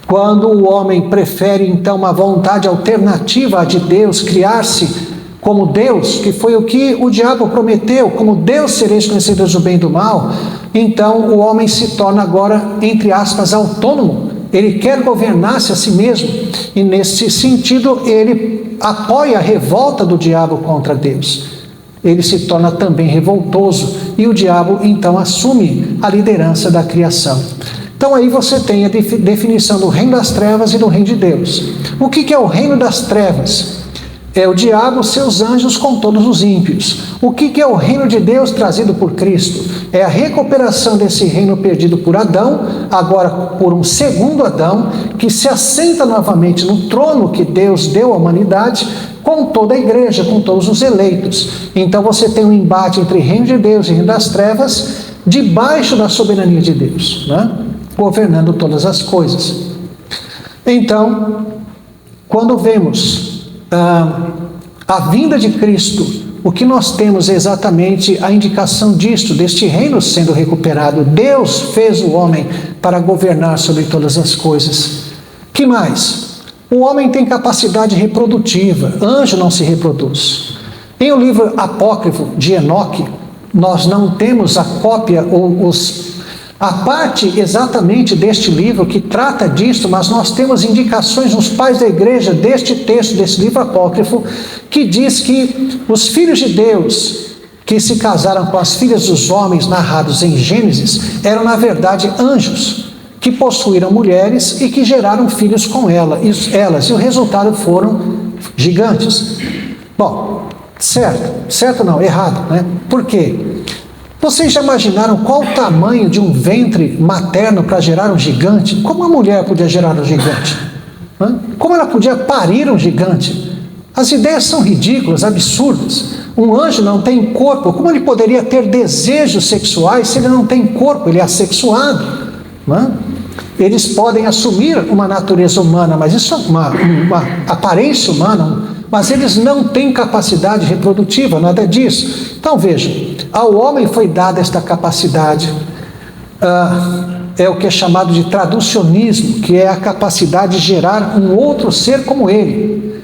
S1: Quando o homem prefere, então, uma vontade alternativa à de Deus, criar-se como Deus, que foi o que o diabo prometeu, como Deus sereis conhecidos do bem e do mal, então o homem se torna agora, entre aspas, autônomo. Ele quer governar-se a si mesmo, e nesse sentido ele apoia a revolta do diabo contra Deus. Ele se torna também revoltoso, e o diabo então assume a liderança da criação. Então aí você tem a definição do reino das trevas e do reino de Deus. O que é o reino das trevas? É o diabo, seus anjos com todos os ímpios. O que é o reino de Deus trazido por Cristo? É a recuperação desse reino perdido por Adão, agora por um segundo Adão, que se assenta novamente no trono que Deus deu à humanidade, com toda a igreja, com todos os eleitos. Então você tem um embate entre reino de Deus e reino das trevas, debaixo da soberania de Deus, né? Governando todas as coisas. Então, quando vemos a vinda de Cristo, o que nós temos é exatamente a indicação disto, deste reino sendo recuperado. Deus fez o homem para governar sobre todas as coisas. Que mais? O homem tem capacidade reprodutiva, anjo não se reproduz. Em o livro apócrifo de Enoque, nós não temos a cópia ou a parte exatamente deste livro que trata disso, mas nós temos indicações nos pais da igreja deste texto, desse livro apócrifo, que diz que os filhos de Deus que se casaram com as filhas dos homens narrados em Gênesis eram na verdade anjos, que possuíram mulheres e que geraram filhos com elas, e o resultado foram gigantes. Bom, certo não, errado, né? Por quê? Vocês já imaginaram qual o tamanho de um ventre materno para gerar um gigante? Como uma mulher podia gerar um gigante? Como ela podia parir um gigante? As ideias são ridículas, absurdas. Um anjo não tem corpo. Como ele poderia ter desejos sexuais se ele não tem corpo? Ele é assexuado. Eles podem assumir uma natureza humana, mas isso é uma aparência humana, mas eles não têm capacidade reprodutiva, nada disso. Então veja, ao homem foi dada esta capacidade, é o que é chamado de traducionismo, que é a capacidade de gerar um outro ser como ele.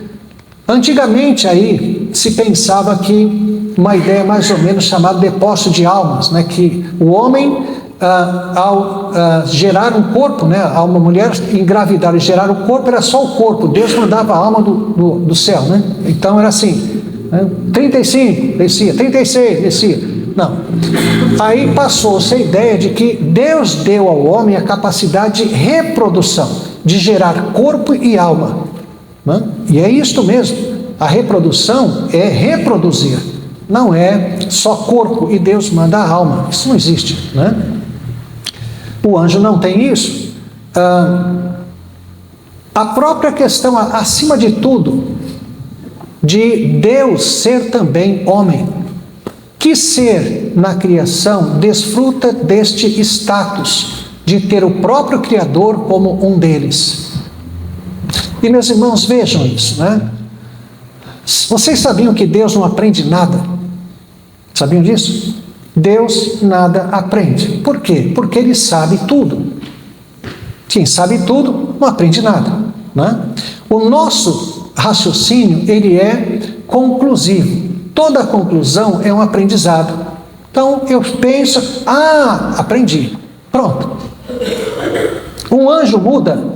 S1: Antigamente aí se pensava que uma ideia mais ou menos chamada depósito de almas, né, que o homem ao gerar um corpo, né, a uma mulher engravidar e gerar o corpo, era só o corpo, Deus mandava a alma do céu, né? Então era assim, 35 descia, 36 descia. Não, aí passou-se a ideia de que Deus deu ao homem a capacidade de reprodução, de gerar corpo e alma, né? E é isto mesmo, a reprodução é reproduzir, não é só corpo e Deus manda a alma, isso não existe, né? O anjo não tem isso. A própria questão, acima de tudo, de Deus ser também homem. Que ser na criação desfruta deste status de ter o próprio Criador como um deles? E meus irmãos, vejam isso, né? Vocês sabiam que Deus não aprende nada? Sabiam disso? Deus nada aprende. Por quê? Porque Ele sabe tudo. Quem sabe tudo não aprende nada, né? O nosso raciocínio, ele é conclusivo. Toda conclusão é um aprendizado. Então eu penso, aprendi. Pronto. Um anjo muda?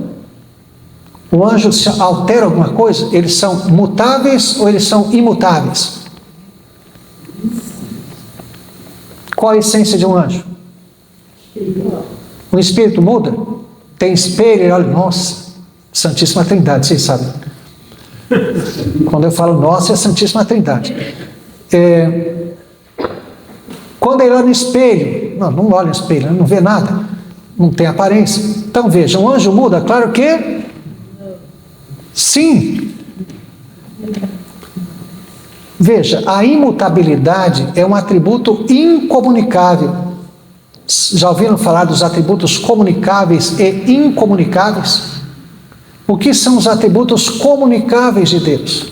S1: O anjo altera alguma coisa? Eles são mutáveis ou eles são imutáveis? Qual a essência de um anjo? Um espírito muda? Tem espelho, olha, nossa, Santíssima Trindade, vocês sabem. Quando eu falo nossa, é a Santíssima Trindade. Quando ele olha no espelho, não olha no espelho, não vê nada, não tem aparência. Então veja, um anjo muda? Claro que sim. Veja, a imutabilidade é um atributo incomunicável. Já ouviram falar dos atributos comunicáveis e incomunicáveis? O que são os atributos comunicáveis de Deus?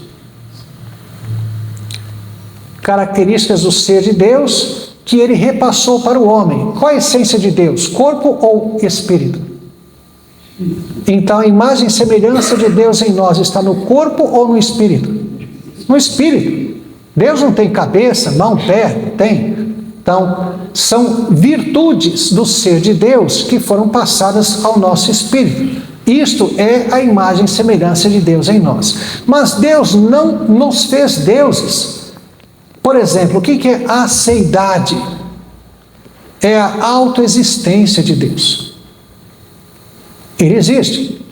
S1: Características do ser de Deus que ele repassou para o homem. Qual a essência de Deus? Corpo ou espírito? Então, a imagem e semelhança de Deus em nós está no corpo ou no espírito? No espírito. Deus não tem cabeça, mão, pé, tem. Então, são virtudes do ser de Deus que foram passadas ao nosso espírito. Isto é a imagem e semelhança de Deus em nós. Mas Deus não nos fez deuses. Por exemplo, o que é a aceidade? É a autoexistência de Deus. Ele existe.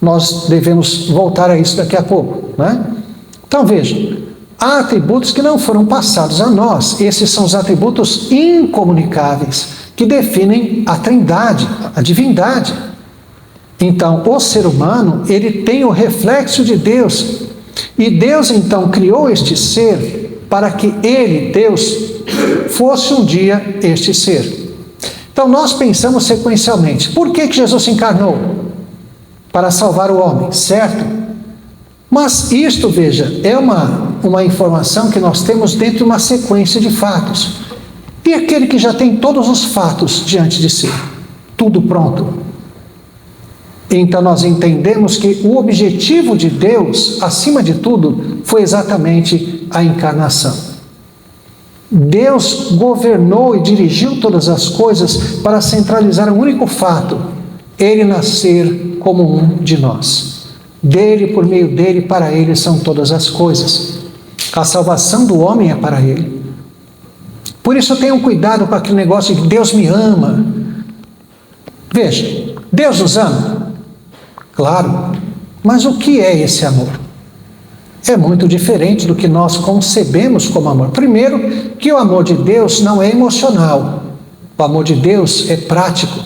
S1: Nós devemos voltar a isso daqui a pouco, né? Então veja, há atributos que não foram passados a nós. Esses são os atributos incomunicáveis que definem a Trindade, a divindade. Então, o ser humano, ele tem o reflexo de Deus. E Deus, então, criou este ser para que ele, Deus, fosse um dia este ser. Então, nós pensamos sequencialmente. Por que Jesus se encarnou? Para salvar o homem, certo? Mas isto, veja, é uma informação que nós temos dentro de uma sequência de fatos. E aquele que já tem todos os fatos diante de si? Tudo pronto. Então nós entendemos que o objetivo de Deus, acima de tudo, foi exatamente a encarnação. Deus governou e dirigiu todas as coisas para centralizar um único fato: ele nascer como um de nós. Dele, por meio dele, para ele são todas as coisas. A salvação do homem é para ele. Por isso tenham cuidado com aquele negócio de que Deus me ama. Veja, Deus nos ama. Claro, mas o que é esse amor? É muito diferente do que nós concebemos como amor. Primeiro, que o amor de Deus não é emocional. O amor de Deus é prático.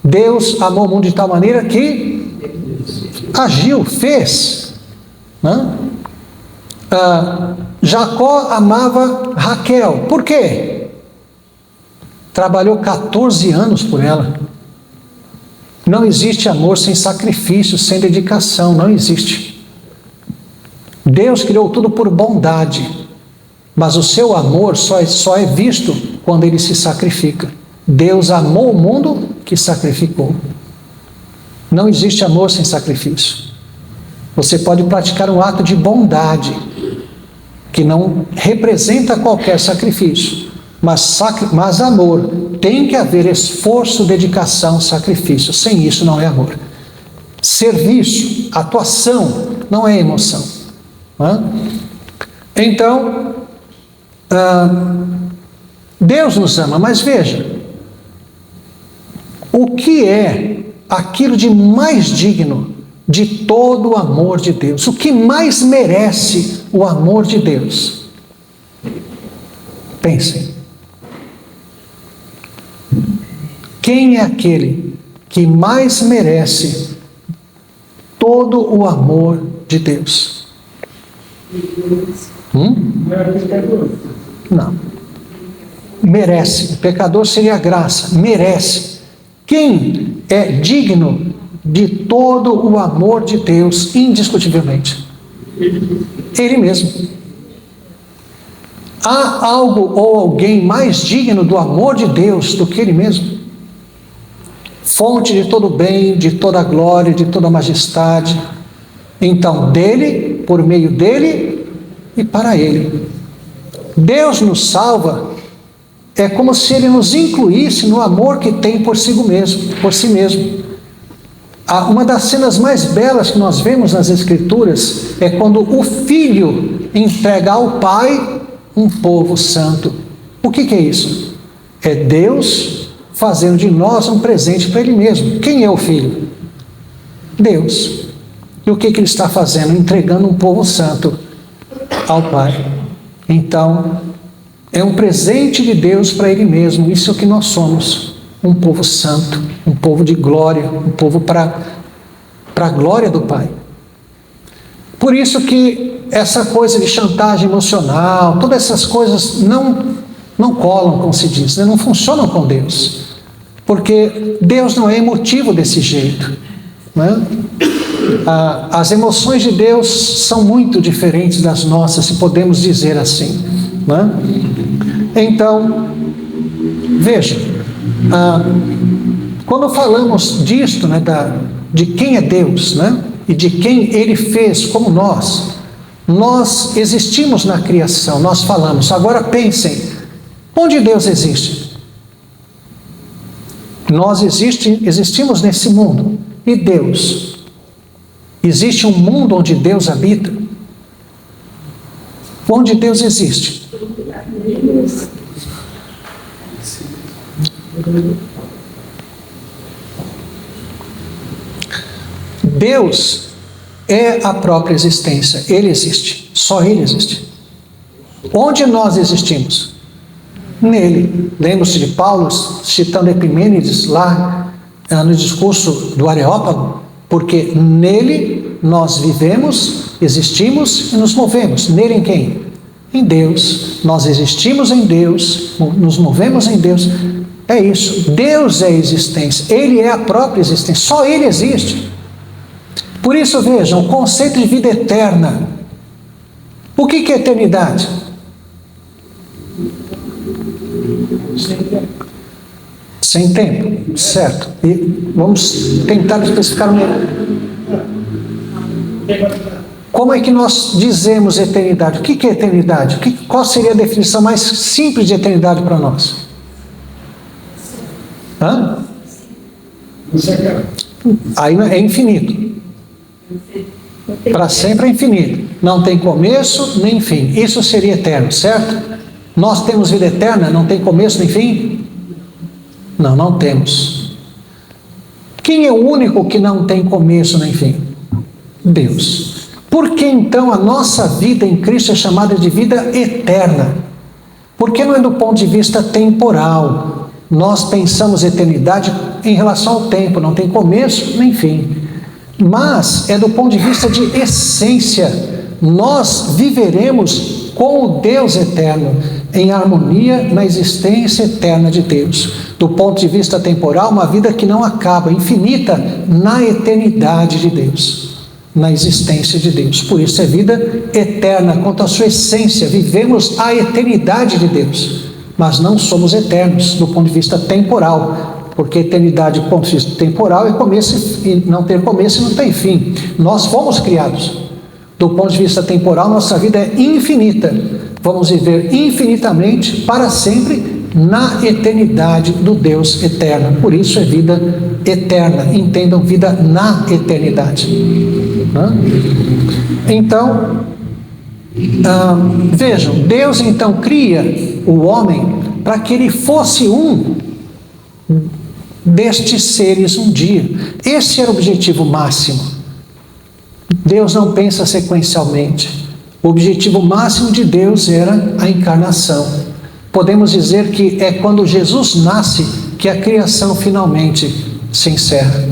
S1: Deus amou o mundo de tal maneira que agiu, fez. Né? Jacó amava Raquel. Por quê? Trabalhou 14 anos por ela. Não existe amor sem sacrifício, sem dedicação, não existe. Deus criou tudo por bondade, mas o seu amor só é visto quando ele se sacrifica. Deus amou o mundo que sacrificou. Não existe amor sem sacrifício. Você pode praticar um ato de bondade, que não representa qualquer sacrifício, mas amor, tem que haver esforço, dedicação, sacrifício. Sem isso não é amor. Serviço, atuação, não é emoção. Então, Deus nos ama, mas veja, o que é aquilo de mais digno de todo o amor de Deus? O que mais merece o amor de Deus? Pensem. Quem é aquele que mais merece todo o amor de Deus? Não. Merece. O pecador seria a graça. Merece. Quem é digno de todo o amor de Deus, indiscutivelmente? Ele mesmo. Há algo ou alguém mais digno do amor de Deus do que Ele mesmo? Fonte de todo bem, de toda glória, de toda majestade. Então, dele, por meio dele e para ele. Deus nos salva, é como se Ele nos incluísse no amor que tem por si mesmo. Uma das cenas mais belas que nós vemos nas Escrituras é quando o Filho entrega ao Pai um povo santo. O que é isso? É Deus fazendo de nós um presente para Ele mesmo. Quem é o Filho? Deus. E o que Ele está fazendo? Entregando um povo santo ao Pai. Então, é um presente de Deus para Ele mesmo. Isso é o que nós somos. Um povo santo, um povo de glória, um povo para a glória do Pai. Por isso que essa coisa de chantagem emocional, todas essas coisas não colam, como se diz, né? Não funcionam com Deus. Porque Deus não é emotivo desse jeito, né? As emoções de Deus são muito diferentes das nossas, se podemos dizer assim, né? Então, veja, quando falamos disto, né, de quem é Deus, né, e de quem Ele fez como nós existimos na criação, nós falamos. Agora pensem, onde Deus existe? Nós existimos nesse mundo. E Deus? Existe um mundo onde Deus habita? Onde Deus existe? Deus é a própria existência. Ele existe. Só Ele existe. Onde nós existimos? Nele. Lembra-se de Paulo citando Epimênides lá no discurso do Areópago? Porque nele nós vivemos, existimos e nos movemos. Nele em quem? Em Deus. Nós existimos em Deus, nos movemos em Deus. É isso. Deus é a existência. Ele é a própria existência. Só Ele existe. Por isso, vejam, o conceito de vida eterna. O que é eternidade? Sem tempo, certo. E vamos tentar especificar melhor. Como é que nós dizemos eternidade? O que é eternidade? Qual seria a definição mais simples de eternidade para nós? Aí é infinito. Para sempre é infinito. Não tem começo nem fim. Isso seria eterno, certo? Nós temos vida eterna, não tem começo nem fim? Não temos. Quem é o único que não tem começo nem fim? Deus. Por que então a nossa vida em Cristo é chamada de vida eterna? Porque não é do ponto de vista temporal. Nós pensamos eternidade em relação ao tempo, não tem começo nem fim. Mas é do ponto de vista de essência. Nós viveremos com o Deus eterno, em harmonia na existência eterna de Deus. Do ponto de vista temporal, uma vida que não acaba, infinita na eternidade de Deus, na existência de Deus. Por isso é vida eterna, quanto à sua essência. Vivemos a eternidade de Deus, mas não somos eternos do ponto de vista temporal, porque eternidade do ponto de vista temporal é começo e não ter começo e não tem fim. Nós fomos criados. Do ponto de vista temporal, nossa vida é infinita. Vamos viver infinitamente, para sempre, na eternidade do Deus eterno. Por isso é vida eterna. Entendam, vida na eternidade. Então, vejam, Deus então cria o homem para que ele fosse um destes seres um dia. Esse era o objetivo máximo. Deus não pensa sequencialmente. O objetivo máximo de Deus era a encarnação. Podemos dizer que é quando Jesus nasce que a criação finalmente se encerra.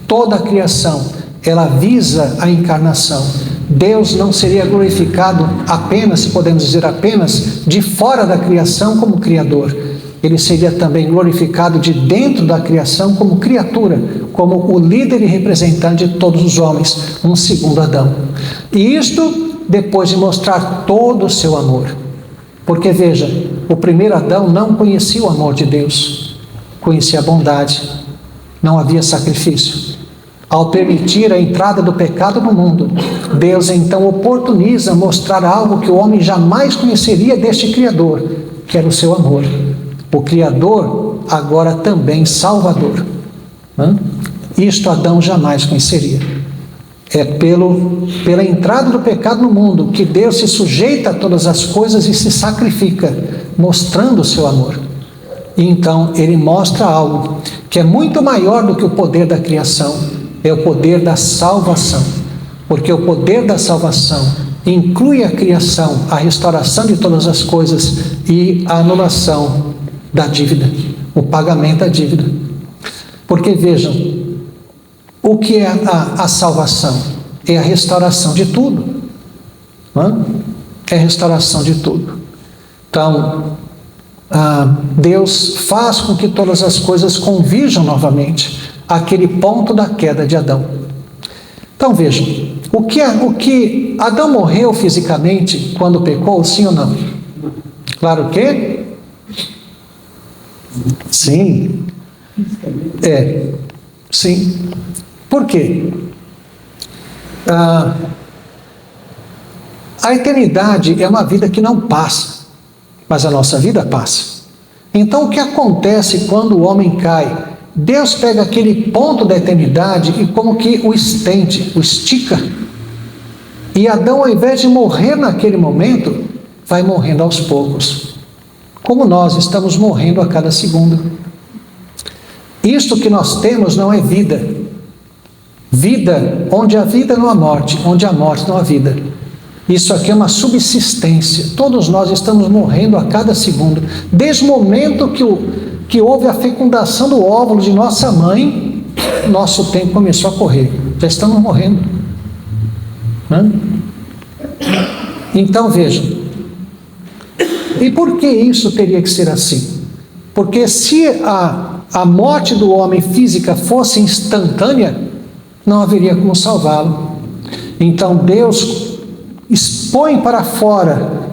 S1: Toda a criação, ela visa a encarnação. Deus não seria glorificado apenas, se podemos dizer apenas, de fora da criação como Criador. Ele seria também glorificado de dentro da criação como criatura, como o líder e representante de todos os homens, um segundo Adão. E isto depois de mostrar todo o seu amor. Porque veja, o primeiro Adão não conhecia o amor de Deus, conhecia a bondade, não havia sacrifício. Ao permitir a entrada do pecado no mundo, Deus então oportuniza mostrar algo que o homem jamais conheceria deste Criador, que era o seu amor. O Criador, agora também Salvador. Isto Adão jamais conheceria. É pela entrada do pecado no mundo que Deus se sujeita a todas as coisas e se sacrifica, mostrando o seu amor. E então ele mostra algo que é muito maior do que o poder da criação, é o poder da salvação. Porque o poder da salvação inclui a criação, a restauração de todas as coisas e a anulação da dívida, o pagamento da dívida. Porque vejam, o que é a salvação? É a restauração de tudo. É restauração de tudo. Então, Deus faz com que todas as coisas convirjam novamente àquele ponto da queda de Adão. Então vejam, o que Adão morreu fisicamente quando pecou, sim ou não? Claro que sim. Sim. Por quê? A eternidade é uma vida que não passa, mas a nossa vida passa. Então o que acontece quando o homem cai? Deus pega aquele ponto da eternidade e como que o estende, o estica. E Adão, ao invés de morrer naquele momento, vai morrendo aos poucos. Como nós estamos morrendo a cada segundo. Isto que nós temos não é vida. Vida, onde há vida não há morte, onde há morte não há vida. Isso aqui é uma subsistência. Todos nós estamos morrendo a cada segundo. Desde o momento que houve a fecundação do óvulo de nossa mãe, nosso tempo começou a correr. Já estamos morrendo. Então vejam. E por que isso teria que ser assim? Porque se a morte do homem física fosse instantânea, não haveria como salvá-lo. Então Deus expõe para fora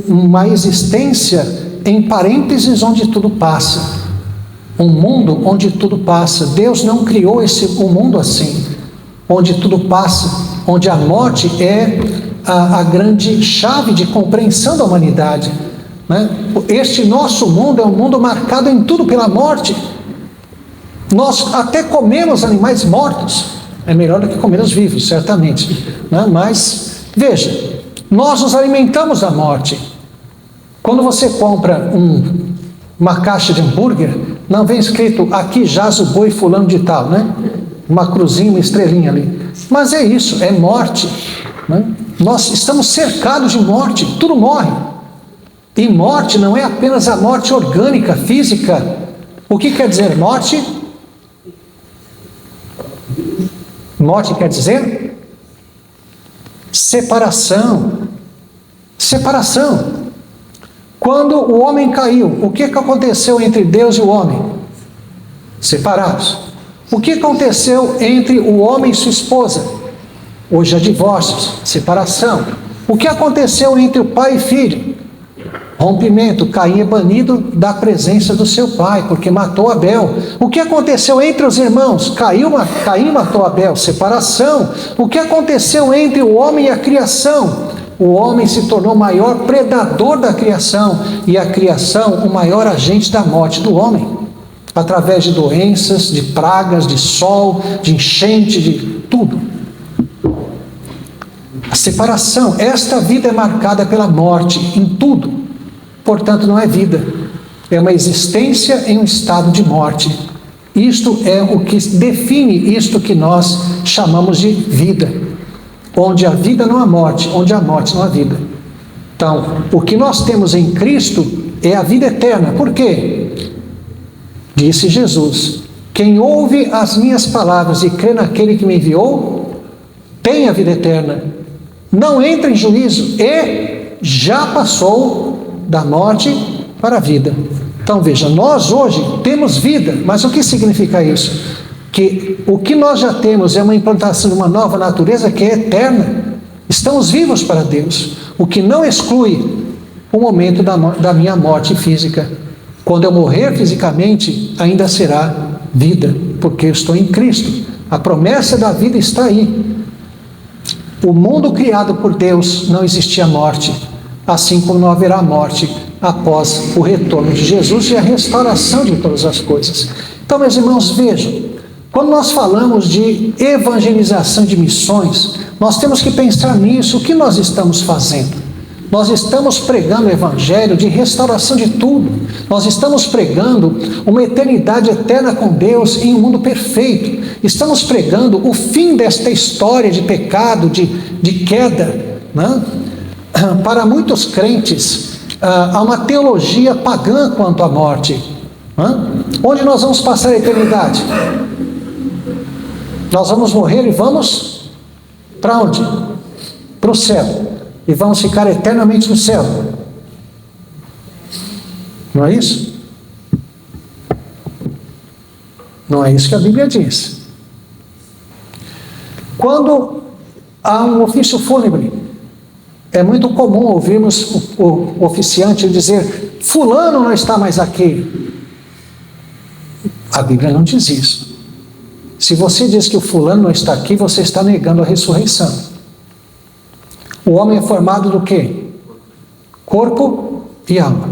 S1: uma existência em parênteses onde tudo passa. Um mundo onde tudo passa. Deus não criou um mundo assim, onde tudo passa, onde a morte é a grande chave de compreensão da humanidade. Este nosso mundo é um mundo marcado em tudo pela morte. Nós até comemos animais mortos. É melhor do que comer os vivos, certamente. Mas, veja, nós nos alimentamos da morte. Quando você compra uma caixa de hambúrguer, não vem escrito, aqui jaz o boi fulano de tal, uma cruzinha, uma estrelinha ali. Mas é isso, é morte. Nós estamos cercados de morte, tudo morre. E morte não é apenas a morte orgânica, física. O que quer dizer morte? Morte quer dizer separação. Separação. Quando o homem caiu, o que aconteceu entre Deus e o homem? Separados. O que aconteceu entre o homem e sua esposa? Hoje há divórcios, separação. O que aconteceu entre o pai e filho? Rompimento. Caim é banido da presença do seu pai, porque matou Abel. O que aconteceu entre os irmãos? Caim matou Abel, separação. O que aconteceu entre o homem e a criação? O homem se tornou o maior predador da criação, e a criação o maior agente da morte do homem, através de doenças, de pragas, de sol, de enchente, de tudo. A separação, esta vida é marcada pela morte em tudo, portanto não é vida, é uma existência em um estado de morte. Isto é o que define isto que nós chamamos de vida. Onde a vida não há morte, onde há morte não há vida. Então, o que nós temos em Cristo é a vida eterna. Por quê? Disse Jesus: quem ouve as minhas palavras e crê naquele que me enviou, tem a vida eterna. Não entra em juízo e já passou da morte para a vida. Então veja, nós hoje temos vida, mas o que significa isso? Que o que nós já temos é uma implantação de uma nova natureza que é eterna. Estamos vivos para Deus, o que não exclui o momento da minha morte física. Quando eu morrer fisicamente, ainda será vida, porque eu estou em Cristo. A promessa da vida está aí. O mundo criado por Deus não existia morte, assim como não haverá morte após o retorno de Jesus e a restauração de todas as coisas. Então, meus irmãos, vejam. Quando nós falamos de evangelização de missões, nós temos que pensar nisso. O que nós estamos fazendo? Nós estamos pregando o evangelho de restauração de tudo. Nós estamos pregando uma eternidade eterna com Deus em um mundo perfeito. Estamos pregando o fim desta história de pecado, de queda. Para muitos crentes, há uma teologia pagã quanto à morte. Onde nós vamos passar a eternidade? Nós vamos morrer e vamos para onde? Para o céu. e vamos ficar eternamente no céu. Não é isso? Não é isso que a Bíblia diz. Quando há um ofício fúnebre, é muito comum ouvirmos o oficiante dizer: fulano não está mais aqui. A Bíblia não diz isso. Se você diz que o fulano não está aqui, você está negando a ressurreição. O homem é formado do quê? Corpo e alma.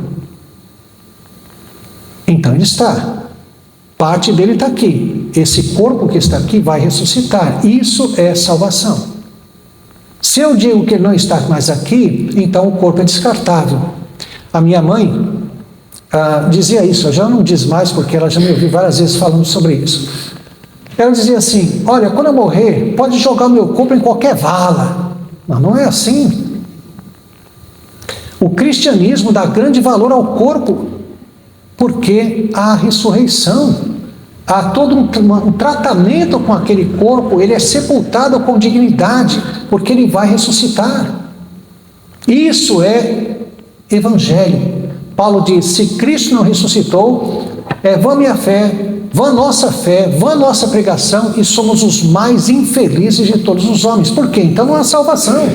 S1: Então ele está. Parte dele está aqui. Esse corpo que está aqui vai ressuscitar. Isso é salvação. Se eu digo que ele não está mais aqui, então o corpo é descartável. A minha mãe dizia isso, eu já não diz mais porque ela já me ouviu várias vezes falando sobre isso. Ela dizia assim: olha, quando eu morrer, pode jogar o meu corpo em qualquer vala. Mas não é assim. O cristianismo dá grande valor ao corpo, porque há ressurreição, há todo um tratamento com aquele corpo, ele é sepultado com dignidade, porque ele vai ressuscitar. Isso é evangelho. Paulo diz: se Cristo não ressuscitou, é vã minha fé, vã nossa pregação, e somos os mais infelizes de todos os homens. Por quê? Então não há salvação.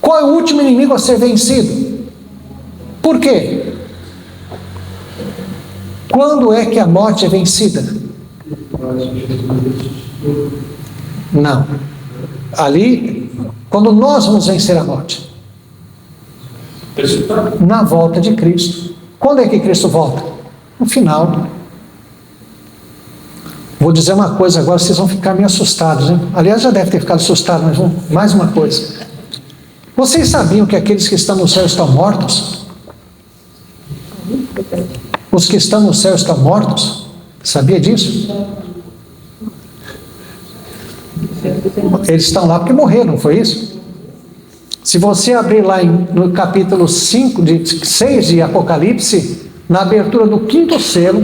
S1: Qual é o último inimigo a ser vencido? Por quê? Quando é que a morte é vencida? Não. Ali, quando nós vamos vencer a morte? Na volta de Cristo. Quando é que Cristo volta? No final. Vou dizer uma coisa agora, vocês vão ficar meio assustados, hein? Aliás, já deve ter ficado assustado, mas mais uma coisa. Vocês sabiam que aqueles que estão no céu estão mortos? Os que estão no céu estão mortos? Sabia disso? Eles estão lá porque morreram, não foi isso? Se você abrir lá no capítulo 6 de Apocalipse, na abertura do 5º selo,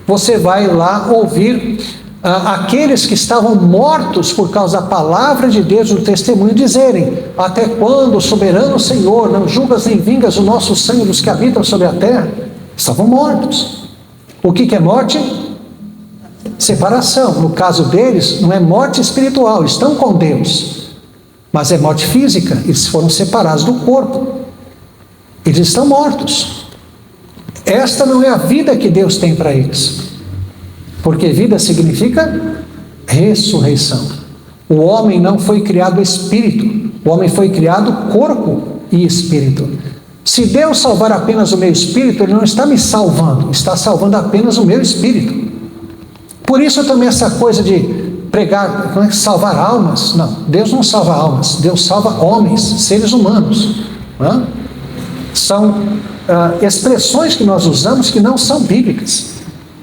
S1: você vai lá ouvir aqueles que estavam mortos por causa da palavra de Deus, do testemunho, dizerem: até quando, soberano Senhor, não julgas nem vingas o nosso sangue dos que habitam sobre a terra? Estavam mortos. O que é morte? Separação. No caso deles, não é morte espiritual, estão com Deus, mas é morte física, eles foram separados do corpo, eles estão mortos. Esta não é a vida que Deus tem para eles, porque vida significa ressurreição. O homem não foi criado espírito, o homem foi criado corpo e espírito. Se Deus salvar apenas o meu espírito, Ele não está me salvando, está salvando apenas o meu espírito. Por isso também essa coisa de pregar, salvar almas, não, Deus não salva almas, Deus salva homens, seres humanos. Não é? São expressões que nós usamos que não são bíblicas.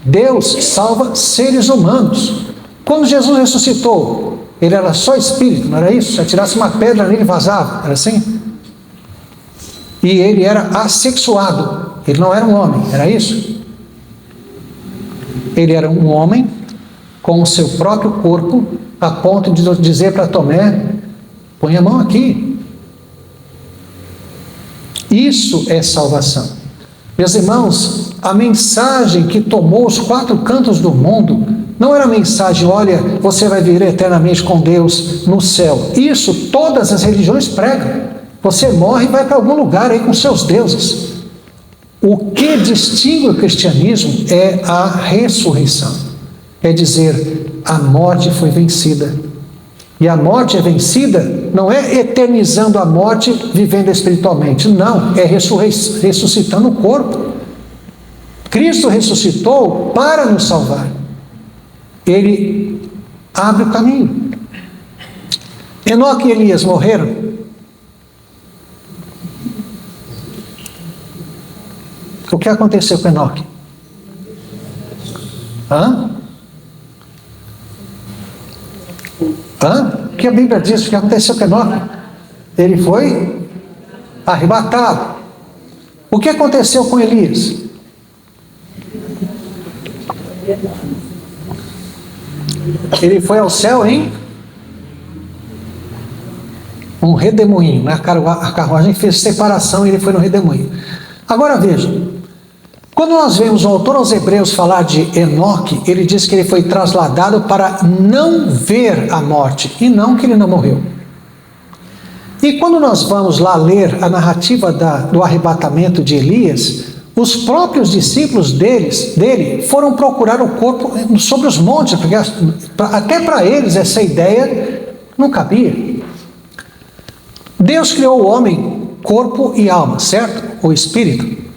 S1: Deus salva seres humanos. Quando Jesus ressuscitou, Ele era só espírito, não era isso? Se atirasse uma pedra nele, vazava, era assim? E Ele era assexuado, Ele não era um homem, era isso? Ele era um homem com o seu próprio corpo, a ponto de dizer para Tomé: põe a mão aqui. Isso é salvação. Meus irmãos, a mensagem que tomou os 4 cantos do mundo não era a mensagem: olha, você vai viver eternamente com Deus no céu. Isso todas as religiões pregam. Você morre e vai para algum lugar aí com seus deuses. O que distingue o cristianismo é a ressurreição. É dizer, a morte foi vencida. E a morte é vencida, não é eternizando a morte, vivendo espiritualmente. Não, é ressuscitando o corpo. Cristo ressuscitou para nos salvar. Ele abre o caminho. Enoque e Elias morreram. O que aconteceu com Enoque? O que a Bíblia diz? O que aconteceu com Enoque? Ele foi arrebatado. O que aconteceu com Elias? Ele foi ao céu em um redemoinho, né? A carruagem fez separação e ele foi no redemoinho. Agora veja, quando nós vemos o autor aos Hebreus falar de Enoque, ele diz que ele foi trasladado para não ver a morte, e não que ele não morreu. E quando nós vamos lá ler a narrativa do arrebatamento de Elias, os próprios discípulos dele foram procurar o corpo sobre os montes, porque até para eles essa ideia não cabia. Deus criou o homem, corpo e alma, certo? O espírito.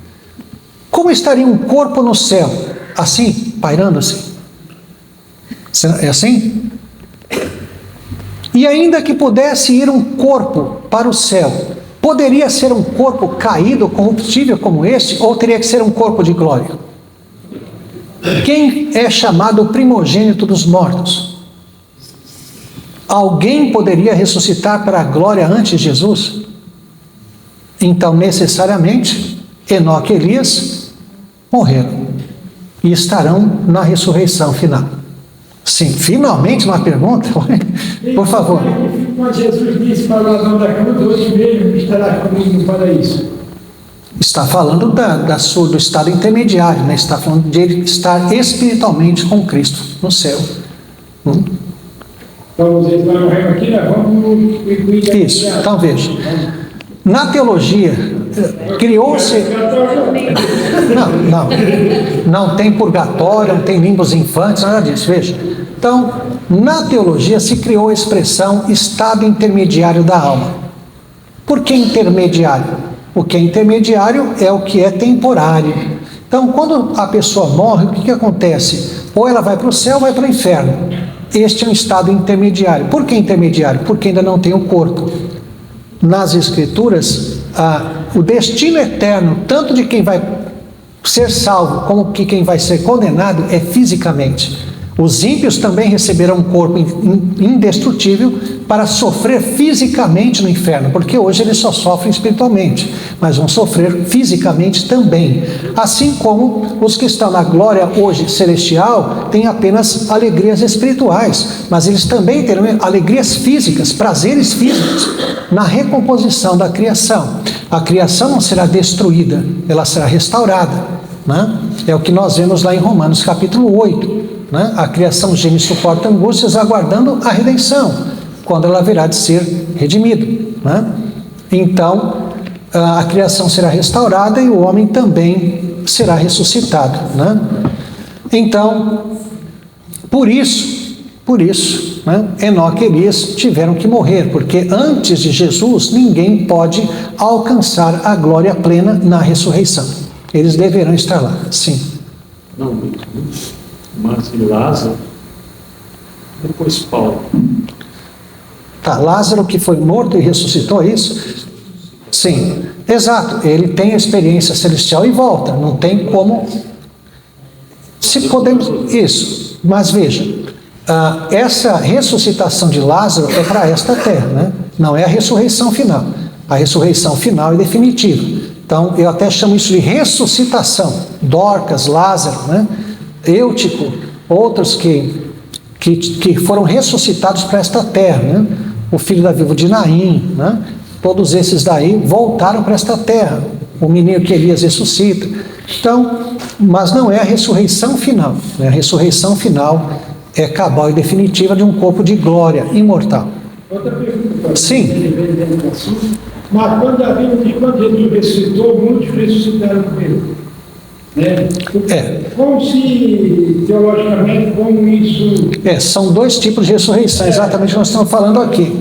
S1: Como estaria um corpo no céu? Assim, pairando assim. É assim? E ainda que pudesse ir um corpo para o céu, poderia ser um corpo caído, corruptível como este, ou teria que ser um corpo de glória? Quem é chamado primogênito dos mortos? Alguém poderia ressuscitar para a glória antes de Jesus? Então, necessariamente, Enoque e Elias morreram e estarão na ressurreição final. Sim, finalmente uma pergunta? Por favor.
S4: Quando Jesus disse para o ladrão da cruz, hoje mesmo estará comigo no paraíso.
S1: Está falando do estado intermediário, né? Está falando de ele estar espiritualmente com Cristo no céu.
S4: Então, vocês vão morrer aqui, nós vamos...
S1: Isso, então veja. Na teologia, criou-se... Não tem purgatório, não tem limbos infantes, nada disso, veja. Então, na teologia se criou a expressão estado intermediário da alma. Por que intermediário? O que é intermediário é o que é temporário. Então, quando a pessoa morre, o que acontece? Ou ela vai para o céu ou vai para o inferno. Este é um estado intermediário. Por que intermediário? Porque ainda não tem o corpo. Nas Escrituras, o destino eterno, tanto de quem vai ser salvo como de quem vai ser condenado, é fisicamente. Os ímpios também receberão um corpo indestrutível para sofrer fisicamente no inferno, porque hoje eles só sofrem espiritualmente, mas vão sofrer fisicamente também. Assim como os que estão na glória hoje celestial têm apenas alegrias espirituais, mas eles também terão alegrias físicas, prazeres físicos, na recomposição da criação. A criação não será destruída, ela será restaurada, né? É o que nós vemos lá em Romanos capítulo 8. Né? A criação geme e suporta angústias, aguardando a redenção, quando ela haverá de ser redimida. Né? Então, a criação será restaurada e o homem também será ressuscitado. Né? Então, por isso, né? Enoque e Elias tiveram que morrer, porque antes de Jesus ninguém pode alcançar a glória plena na ressurreição. Eles deverão estar lá, sim.
S5: Não, Marta e Lázaro, depois Paulo.
S1: Tá, Lázaro que foi morto e ressuscitou, é isso? Sim, exato, ele tem a experiência celestial e volta, não tem como... Se podemos... Isso, mas veja, essa ressuscitação de Lázaro é para esta terra, né? Não é a ressurreição final. A ressurreição final é definitiva. Então, eu até chamo isso de ressuscitação. Dorcas, Lázaro, né? Eutico, outros que foram ressuscitados para esta terra, né? O filho da viúva de Naim, né? Todos esses daí voltaram para esta terra. O menino que Elias ressuscita. Então, mas não é a ressurreição final, né? A ressurreição final é cabal e definitiva de um corpo de glória imortal.
S4: Outra pergunta.
S1: Sim.
S4: Mas quando Jesus ressuscitou, muitos ressuscitaram com ele. Né? Como se, teologicamente, como isso...
S1: São dois tipos de ressurreição, exatamente o que nós estamos falando aqui.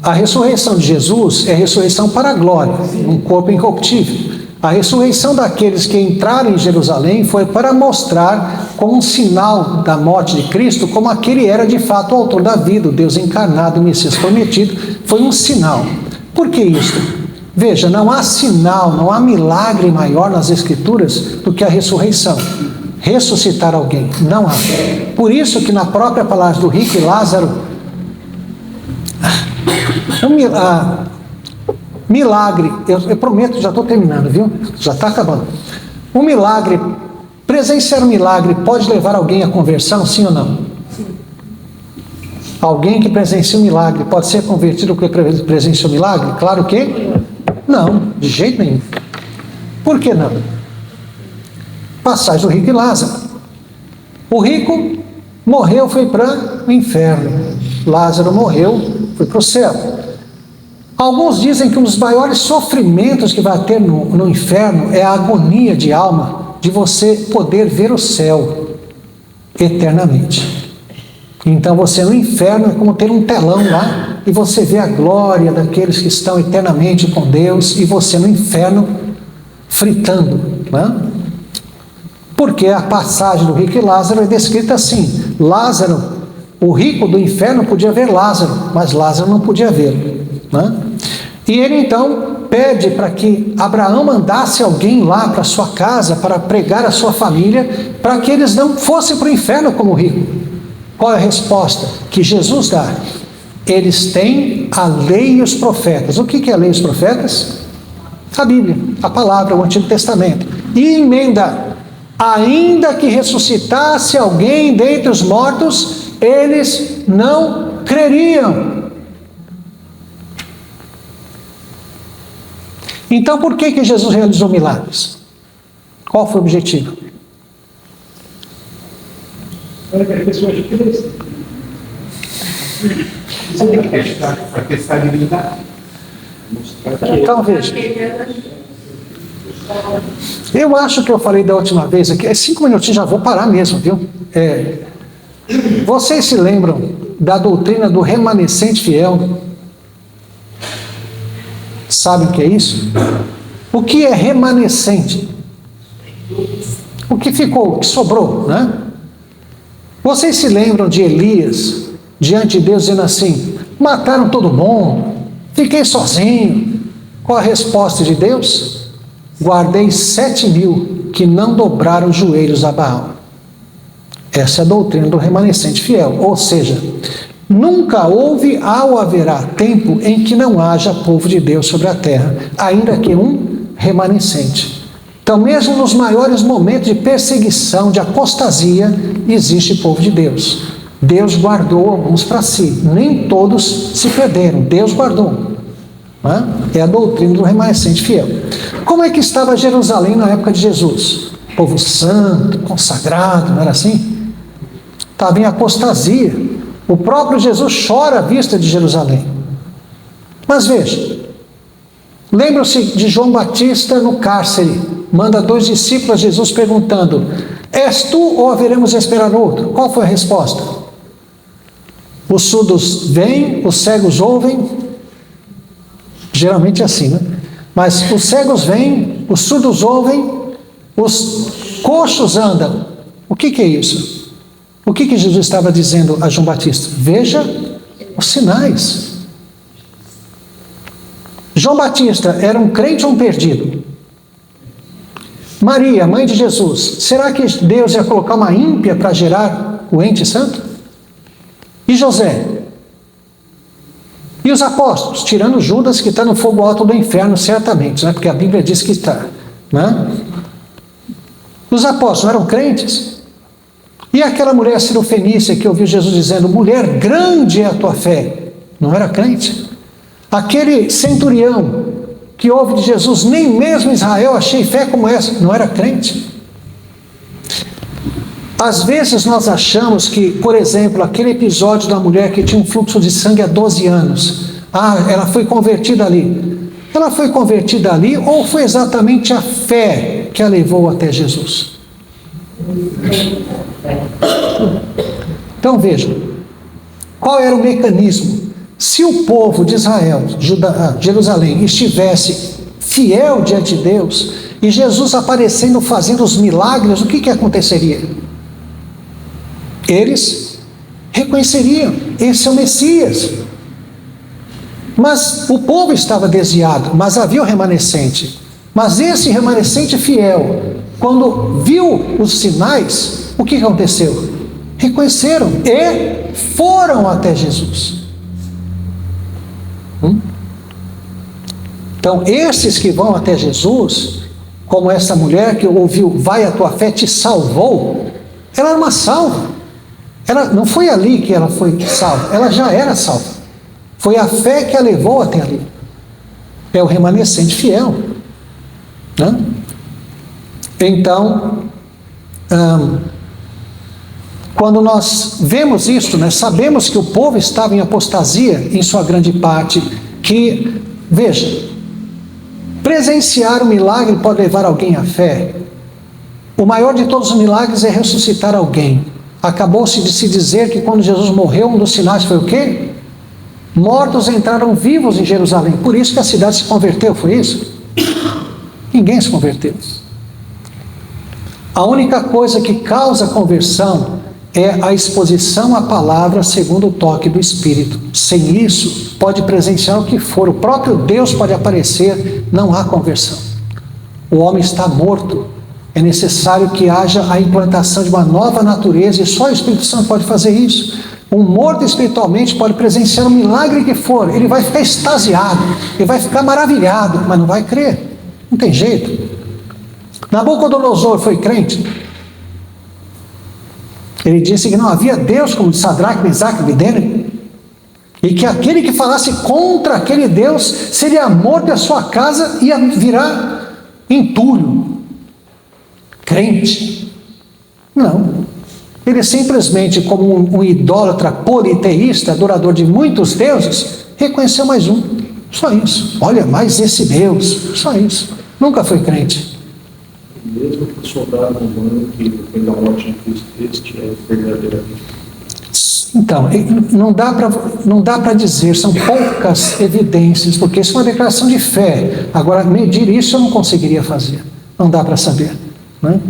S1: A ressurreição de Jesus é a ressurreição para a glória, um corpo incorruptível. A ressurreição daqueles que entraram em Jerusalém foi para mostrar como um sinal da morte de Cristo, como aquele era de fato o autor da vida, o Deus encarnado, o Messias prometido, foi um sinal. Por que isso? Veja, não há sinal, não há milagre maior nas Escrituras do que a ressurreição. Ressuscitar alguém, não há. Por isso que na própria palavra do rico e Lázaro, milagre, eu prometo, já estou terminando, viu? Já está acabando. Um milagre, presenciar um milagre pode levar alguém à conversão, sim ou não? Alguém que presencia um milagre pode ser convertido porque presencia um milagre? Claro que não, de jeito nenhum. Por que não? Passagem do rico e Lázaro. O rico morreu, foi para o inferno. Lázaro morreu, foi para o céu. Alguns dizem que um dos maiores sofrimentos que vai ter no inferno é a agonia de alma, de você poder ver o céu eternamente. Então você no inferno é como ter um telão lá, e você vê a glória daqueles que estão eternamente com Deus, e você no inferno fritando, né? Porque a passagem do rico e Lázaro é descrita assim: Lázaro, o rico do inferno podia ver Lázaro, mas Lázaro não podia vê-lo, né? E ele então pede para que Abraão mandasse alguém lá para sua casa para pregar a sua família, para que eles não fossem para o inferno como o rico. Qual é a resposta que Jesus dá? Eles têm a lei e os profetas. O que é a lei e os profetas? A Bíblia, a palavra, o Antigo Testamento. E emenda: ainda que ressuscitasse alguém dentre os mortos, eles não creriam. Então por que Jesus realizou milagres? Qual foi o objetivo?
S4: Para que as pessoas cresçam.
S6: Você tem que testar para ter estabilidade.
S1: Então veja. Eu acho que eu falei da última vez aqui, 5 minutinhos, já vou parar mesmo, viu? Vocês se lembram da doutrina do remanescente fiel? Sabem o que é isso? O que é remanescente? O que ficou, o que sobrou, né? Vocês se lembram de Elias, diante de Deus, dizendo assim: mataram todo mundo, fiquei sozinho. Qual a resposta de Deus? Guardei 7.000 que não dobraram os joelhos a Baal. Essa é a doutrina do remanescente fiel. Ou seja, nunca houve ou haverá tempo em que não haja povo de Deus sobre a terra, ainda que um remanescente. Então, mesmo nos maiores momentos de perseguição, de apostasia, existe povo de Deus. Deus guardou alguns para si. Nem todos se perderam. Deus guardou. É a doutrina do remanescente fiel. Como é que estava Jerusalém na época de Jesus? Povo santo, consagrado, não era assim? Estava em apostasia. O próprio Jesus chora à vista de Jerusalém. Mas veja, lembram-se de João Batista no cárcere. Manda 2 discípulos a Jesus perguntando: és tu ou haveremos de esperar outro? Qual foi a resposta? Os surdos veem, os cegos ouvem. Geralmente é assim, né? Mas os cegos veem, os surdos ouvem, os coxos andam. O que é isso? O que Jesus estava dizendo a João Batista? Veja os sinais. João Batista era um crente ou um perdido? Maria, mãe de Jesus, será que Deus ia colocar uma ímpia para gerar o ente santo? E José? E os apóstolos? Tirando Judas, que está no fogo alto do inferno, certamente, né? Porque a Bíblia diz que está, né? Os apóstolos eram crentes? E aquela mulher sirofenícia que ouviu Jesus dizendo: mulher, grande é a tua fé, não era crente? Aquele centurião que ouve de Jesus: nem mesmo em Israel achei fé como essa, não era crente? Às vezes nós achamos que, por exemplo, aquele episódio da mulher que tinha um fluxo de sangue há 12 anos, ela foi convertida ali. Ela foi convertida ali ou foi exatamente a fé que a levou até Jesus? Então vejam, qual era o mecanismo? Se o povo de Israel, Jerusalém, estivesse fiel diante de Deus, e Jesus aparecendo, fazendo os milagres, o que aconteceria? Eles reconheceriam: esse é o Messias. Mas o povo estava desviado, mas havia o remanescente. Mas esse remanescente fiel, quando viu os sinais, o que aconteceu? Reconheceram e foram até Jesus. Então, esses que vão até Jesus, como essa mulher que ouviu: vai, a tua fé te salvou, ela era uma salva. Não foi ali que ela foi salva, ela já era salva. Foi a fé que a levou até ali. É o remanescente fiel, né? Então, quando nós vemos isso, né, sabemos que o povo estava em apostasia, em sua grande parte, que, veja, presenciar um milagre pode levar alguém à fé. O maior de todos os milagres é ressuscitar alguém. Acabou-se de se dizer que quando Jesus morreu, um dos sinais foi o quê? Mortos entraram vivos em Jerusalém. Por isso que a cidade se converteu, foi isso? Ninguém se converteu. A única coisa que causa conversão é a exposição à palavra segundo o toque do Espírito. Sem isso, pode presenciar o que for, o próprio Deus pode aparecer, não há conversão. O homem está morto. É necessário que haja a implantação de uma nova natureza, e só o Espírito Santo pode fazer isso. Um morto espiritualmente pode presenciar um milagre que for, ele vai ficar extasiado, ele vai ficar maravilhado, mas não vai crer. Não tem jeito. Nabucodonosor foi crente. Ele disse que não havia Deus como de Sadraque, Mesaque e Abednego, e que aquele que falasse contra aquele Deus seria morto e a sua casa ia virar entulho. Crente? Não. Ele simplesmente, como um idólatra politeísta, adorador de muitos deuses, reconheceu mais um. Só isso. Olha, mais esse Deus. Só isso. Nunca foi crente.
S5: Mesmo que o soldado romano que foi da morte de Cristo, este é verdadeiramente.
S1: Então, não dá para dizer, são poucas evidências, porque isso é uma declaração de fé. Agora, medir isso eu não conseguiria fazer. Não dá para saber. Né?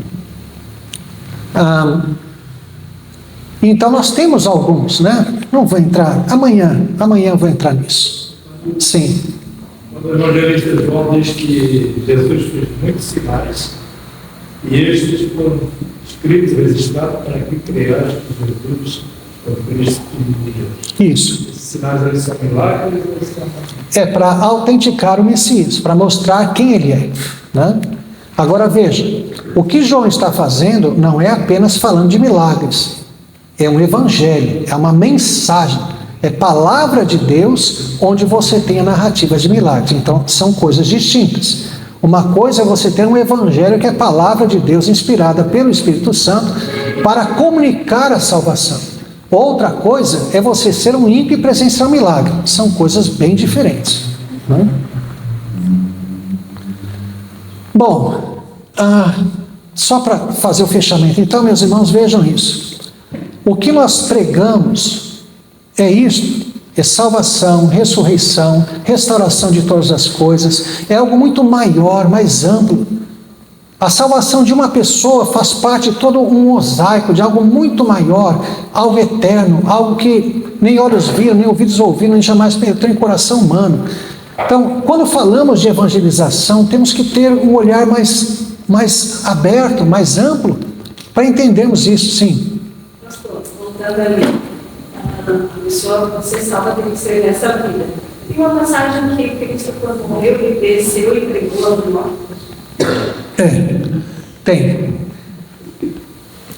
S1: Então nós temos alguns, né? Não vou entrar, amanhã eu vou entrar nisso. Sim.
S7: O evangelista João diz que Jesus fez muitos sinais e estes foram escritos, registrados para que creias que Jesus é o Cristo de Deus.
S1: Isso.
S7: Esses sinais aí são milagres ou são...
S1: É para autenticar o Messias, para mostrar quem ele é, né? Agora veja, o que João está fazendo não é apenas falando de milagres, é um evangelho, é uma mensagem, é palavra de Deus onde você tem a narrativa de milagres. Então são coisas distintas. Uma coisa é você ter um evangelho que é palavra de Deus inspirada pelo Espírito Santo para comunicar a salvação. Outra coisa é você ser um ímpio e presenciar um milagre. São coisas bem diferentes, né? Bom, só para fazer o fechamento, então, meus irmãos, vejam isso. O que nós pregamos é isto: é salvação, ressurreição, restauração de todas as coisas. É algo muito maior, mais amplo. A salvação de uma pessoa faz parte de todo um mosaico de algo muito maior, algo eterno, algo que nem olhos viram, nem ouvidos ouviram, nem jamais penetrou em coração humano. Então, quando falamos de evangelização, temos que ter um olhar mais aberto, mais amplo, para entendermos isso, sim.
S8: Pastor, voltando ali, a pessoa, você salva, tem que ser nessa vida. Tem uma passagem que Cristo, quando morreu, ele desceu e pregou a morte.
S1: Tem.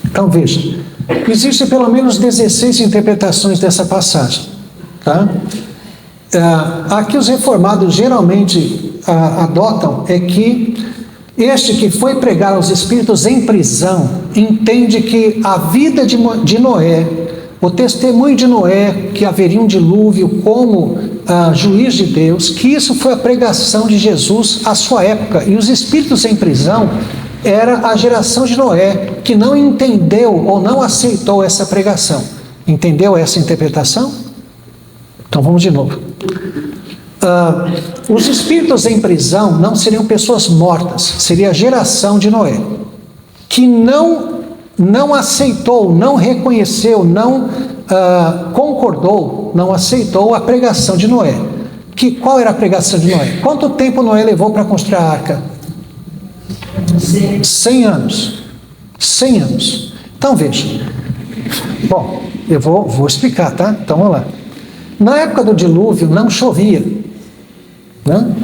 S1: Então, veja, existem pelo menos 16 interpretações dessa passagem, tá? Aqui os reformados geralmente adotam é que este que foi pregar aos espíritos em prisão entende que a vida de Noé, o testemunho de Noé, que haveria um dilúvio como juiz de Deus, que isso foi a pregação de Jesus à sua época, e os espíritos em prisão era a geração de Noé, que não entendeu ou não aceitou essa pregação. Entendeu essa interpretação? Então vamos de novo. Os espíritos em prisão não seriam pessoas mortas, seria a geração de Noé, que não aceitou, não reconheceu, não concordou, não aceitou a pregação de Noé. Qual era a pregação de Noé? Quanto tempo Noé levou para construir a arca? 100 anos. 100 anos. Então veja. Bom, eu vou explicar, tá? Então vamos lá. Na época do dilúvio não chovia, né?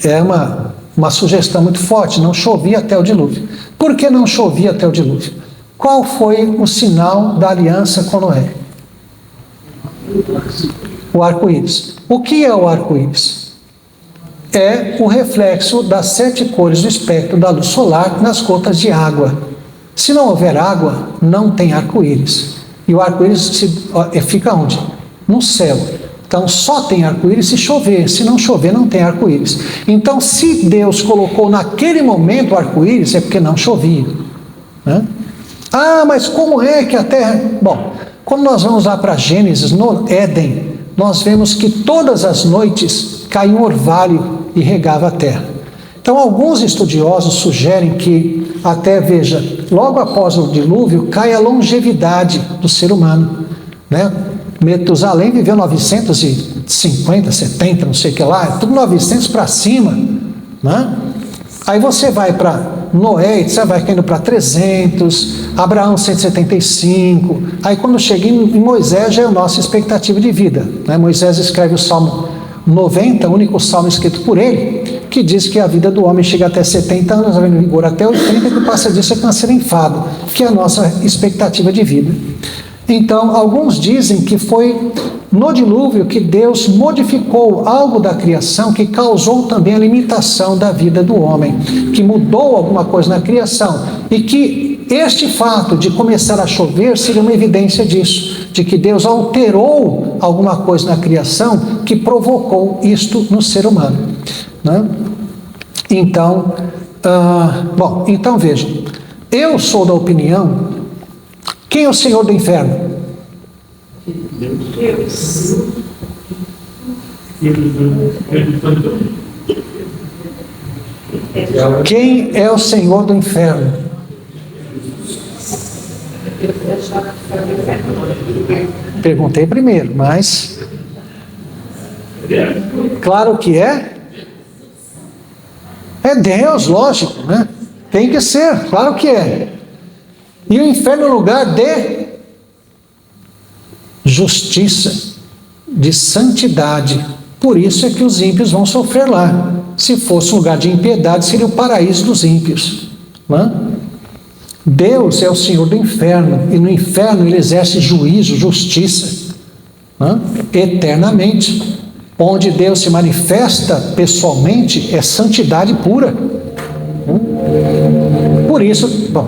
S1: É uma sugestão muito forte, não chovia até o dilúvio. Por que não chovia até o dilúvio? Qual foi o sinal da aliança com Noé? O arco-íris. O que é o arco-íris? É o reflexo das 7 cores do espectro da luz solar nas gotas de água. Se não houver água, não tem arco-íris. E o arco-íris fica onde? No céu. Então só tem arco-íris se chover. Se não chover, não tem arco-íris. Então, se Deus colocou naquele momento o arco-íris, é porque não chovia, né? Ah, mas como é que a terra... Bom, quando nós vamos lá para Gênesis, no Éden, nós vemos que todas as noites caía um orvalho e regava a terra. Então, alguns estudiosos sugerem que, até veja, logo após o dilúvio, cai a longevidade do ser humano, né? Metusalém viveu 950, 70, não sei o que lá, tudo 900 para cima, né? Aí você vai para Noé, você vai caindo para 300, Abraão 175, aí quando chega em Moisés já é a nossa expectativa de vida, né? Moisés escreve o Salmo 90, o único salmo escrito por ele, que diz que a vida do homem chega até 70 anos, vai em vigor até 80, que passa disso é câncer enfado, que é a nossa expectativa de vida. Então, alguns dizem que foi no dilúvio que Deus modificou algo da criação que causou também a limitação da vida do homem, que mudou alguma coisa na criação, e que este fato de começar a chover seria uma evidência disso, de que Deus alterou alguma coisa na criação que provocou isto no ser humano, né? Então, então veja, eu sou da opinião. Quem é o Senhor do inferno?
S8: Deus.
S1: Quem é o Senhor do inferno? Perguntei primeiro, mas... Claro que é. É Deus, lógico, né? Tem que ser, claro que é. E o inferno é um lugar de justiça, de santidade. Por isso é que os ímpios vão sofrer lá. Se fosse um lugar de impiedade, seria o paraíso dos ímpios, né? Deus é o Senhor do inferno, e no inferno ele exerce juízo, justiça, né? Eternamente. Onde Deus se manifesta pessoalmente é santidade pura. Por isso, bom,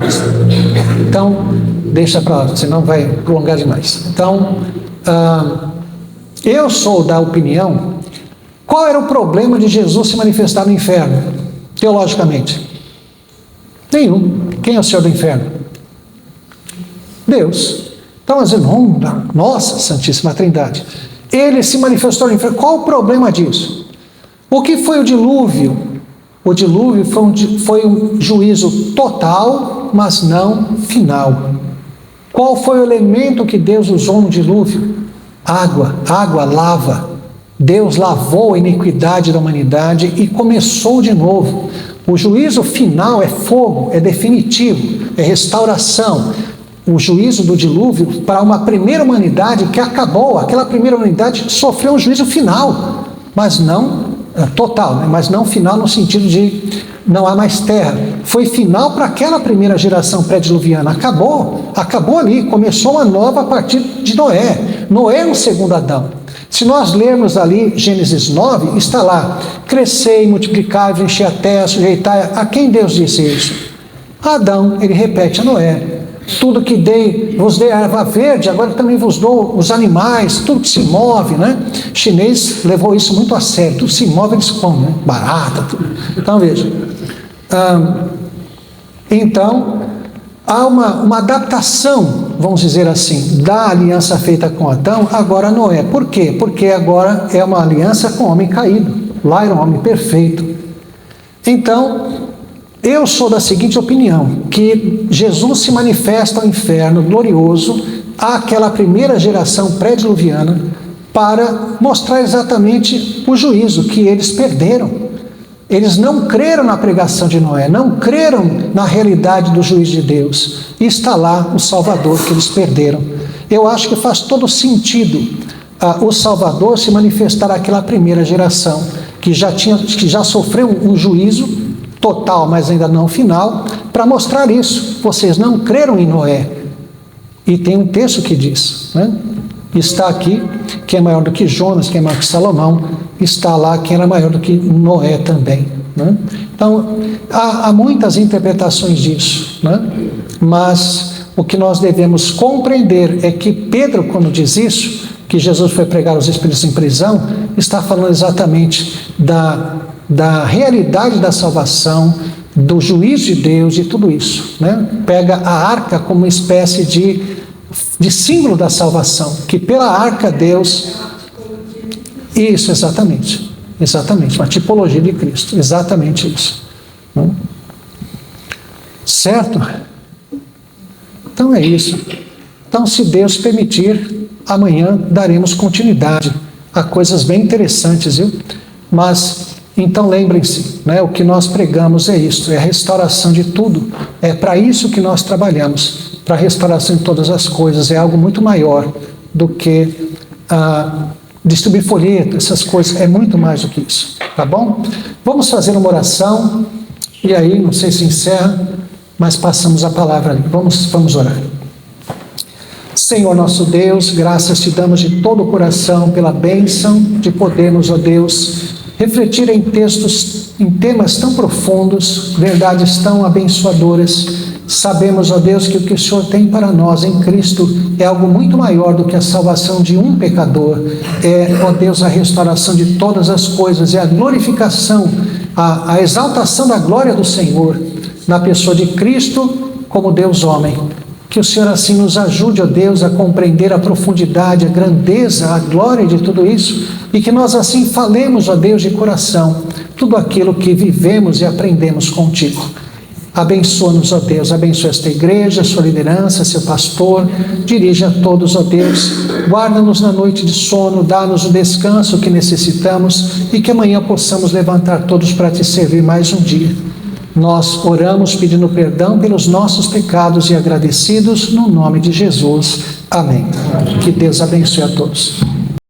S1: então, deixa para lá, senão vai prolongar demais. Então, eu sou da opinião, qual era o problema de Jesus se manifestar no inferno, teologicamente? Nenhum. Quem é o Senhor do inferno? Deus. Então, nós dizemos, nossa Santíssima Trindade, ele se manifestou no inferno. Qual o problema disso? O que foi o dilúvio? O dilúvio foi um juízo total, mas não final. Qual foi o elemento que Deus usou no dilúvio? Água. Água lava. Deus lavou a iniquidade da humanidade e começou de novo. O juízo final é fogo, é definitivo, é restauração. O juízo do dilúvio para uma primeira humanidade que acabou. Aquela primeira humanidade sofreu um juízo final, mas não total, né? Mas não final no sentido de não há mais terra. Foi final para aquela primeira geração pré-diluviana. Acabou ali, começou uma nova a partir de Noé. Noé é o segundo Adão. Se nós lermos ali Gênesis 9, está lá, crescei, multiplicai, enchei a terra, sujeitai. A quem Deus disse isso? A Adão, ele repete a Noé. Tudo que vos dei a erva verde, agora também vos dou os animais, tudo que se move, né? O chinês levou isso muito a sério, tudo se move, eles comem, né? Barata, tudo. Então veja, então há uma adaptação, vamos dizer assim, da aliança feita com Adão, agora Noé. Por quê? Porque agora é uma aliança com o homem caído, lá era um homem perfeito. Então, eu sou da seguinte opinião, que Jesus se manifesta ao inferno glorioso àquela primeira geração pré-diluviana para mostrar exatamente o juízo que eles perderam. Eles não creram na pregação de Noé, não creram na realidade do juízo de Deus. E está lá o Salvador que eles perderam. Eu acho que faz todo sentido o Salvador se manifestar àquela primeira geração que já sofreu um juízo total, mas ainda não final, para mostrar isso. Vocês não creram em Noé. E tem um texto que diz, né? Está aqui, quem é maior do que Jonas, quem é maior que Salomão, está lá quem era maior do que Noé também, né? Então, há muitas interpretações disso, né? Mas o que nós devemos compreender é que Pedro, quando diz isso, que Jesus foi pregar os espíritos em prisão, está falando exatamente da realidade da salvação, do juízo de Deus e tudo isso, né? Pega a arca como uma espécie de símbolo da salvação, que pela arca Deus... Isso, exatamente, uma tipologia de Cristo, exatamente isso, né? Certo? Então é isso. Então, se Deus permitir, amanhã daremos continuidade a coisas bem interessantes, viu? Mas, então lembrem-se, né, o que nós pregamos é isso, é a restauração de tudo. É para isso que nós trabalhamos, para a restauração de todas as coisas. É algo muito maior do que distribuir folheto, essas coisas. É muito mais do que isso, tá bom? Vamos fazer uma oração, e aí, não sei se encerra, mas passamos a palavra ali. Vamos orar. Senhor nosso Deus, graças te damos de todo o coração pela bênção de podermos, ó Deus, refletir em textos, em temas tão profundos, verdades tão abençoadoras. Sabemos, ó Deus, que o que o Senhor tem para nós em Cristo é algo muito maior do que a salvação de um pecador. É, ó Deus, a restauração de todas as coisas, é a glorificação, a exaltação da glória do Senhor na pessoa de Cristo como Deus homem. Que o Senhor assim nos ajude, ó Deus, a compreender a profundidade, a grandeza, a glória de tudo isso, e que nós assim falemos, ó Deus, de coração, tudo aquilo que vivemos e aprendemos contigo. Abençoa-nos, ó Deus, abençoa esta igreja, sua liderança, seu pastor, dirige a todos, ó Deus, guarda-nos na noite de sono, dá-nos o descanso que necessitamos e que amanhã possamos levantar todos para te servir mais um dia. Nós oramos pedindo perdão pelos nossos pecados e agradecidos no nome de Jesus. Amém. Que Deus abençoe a todos.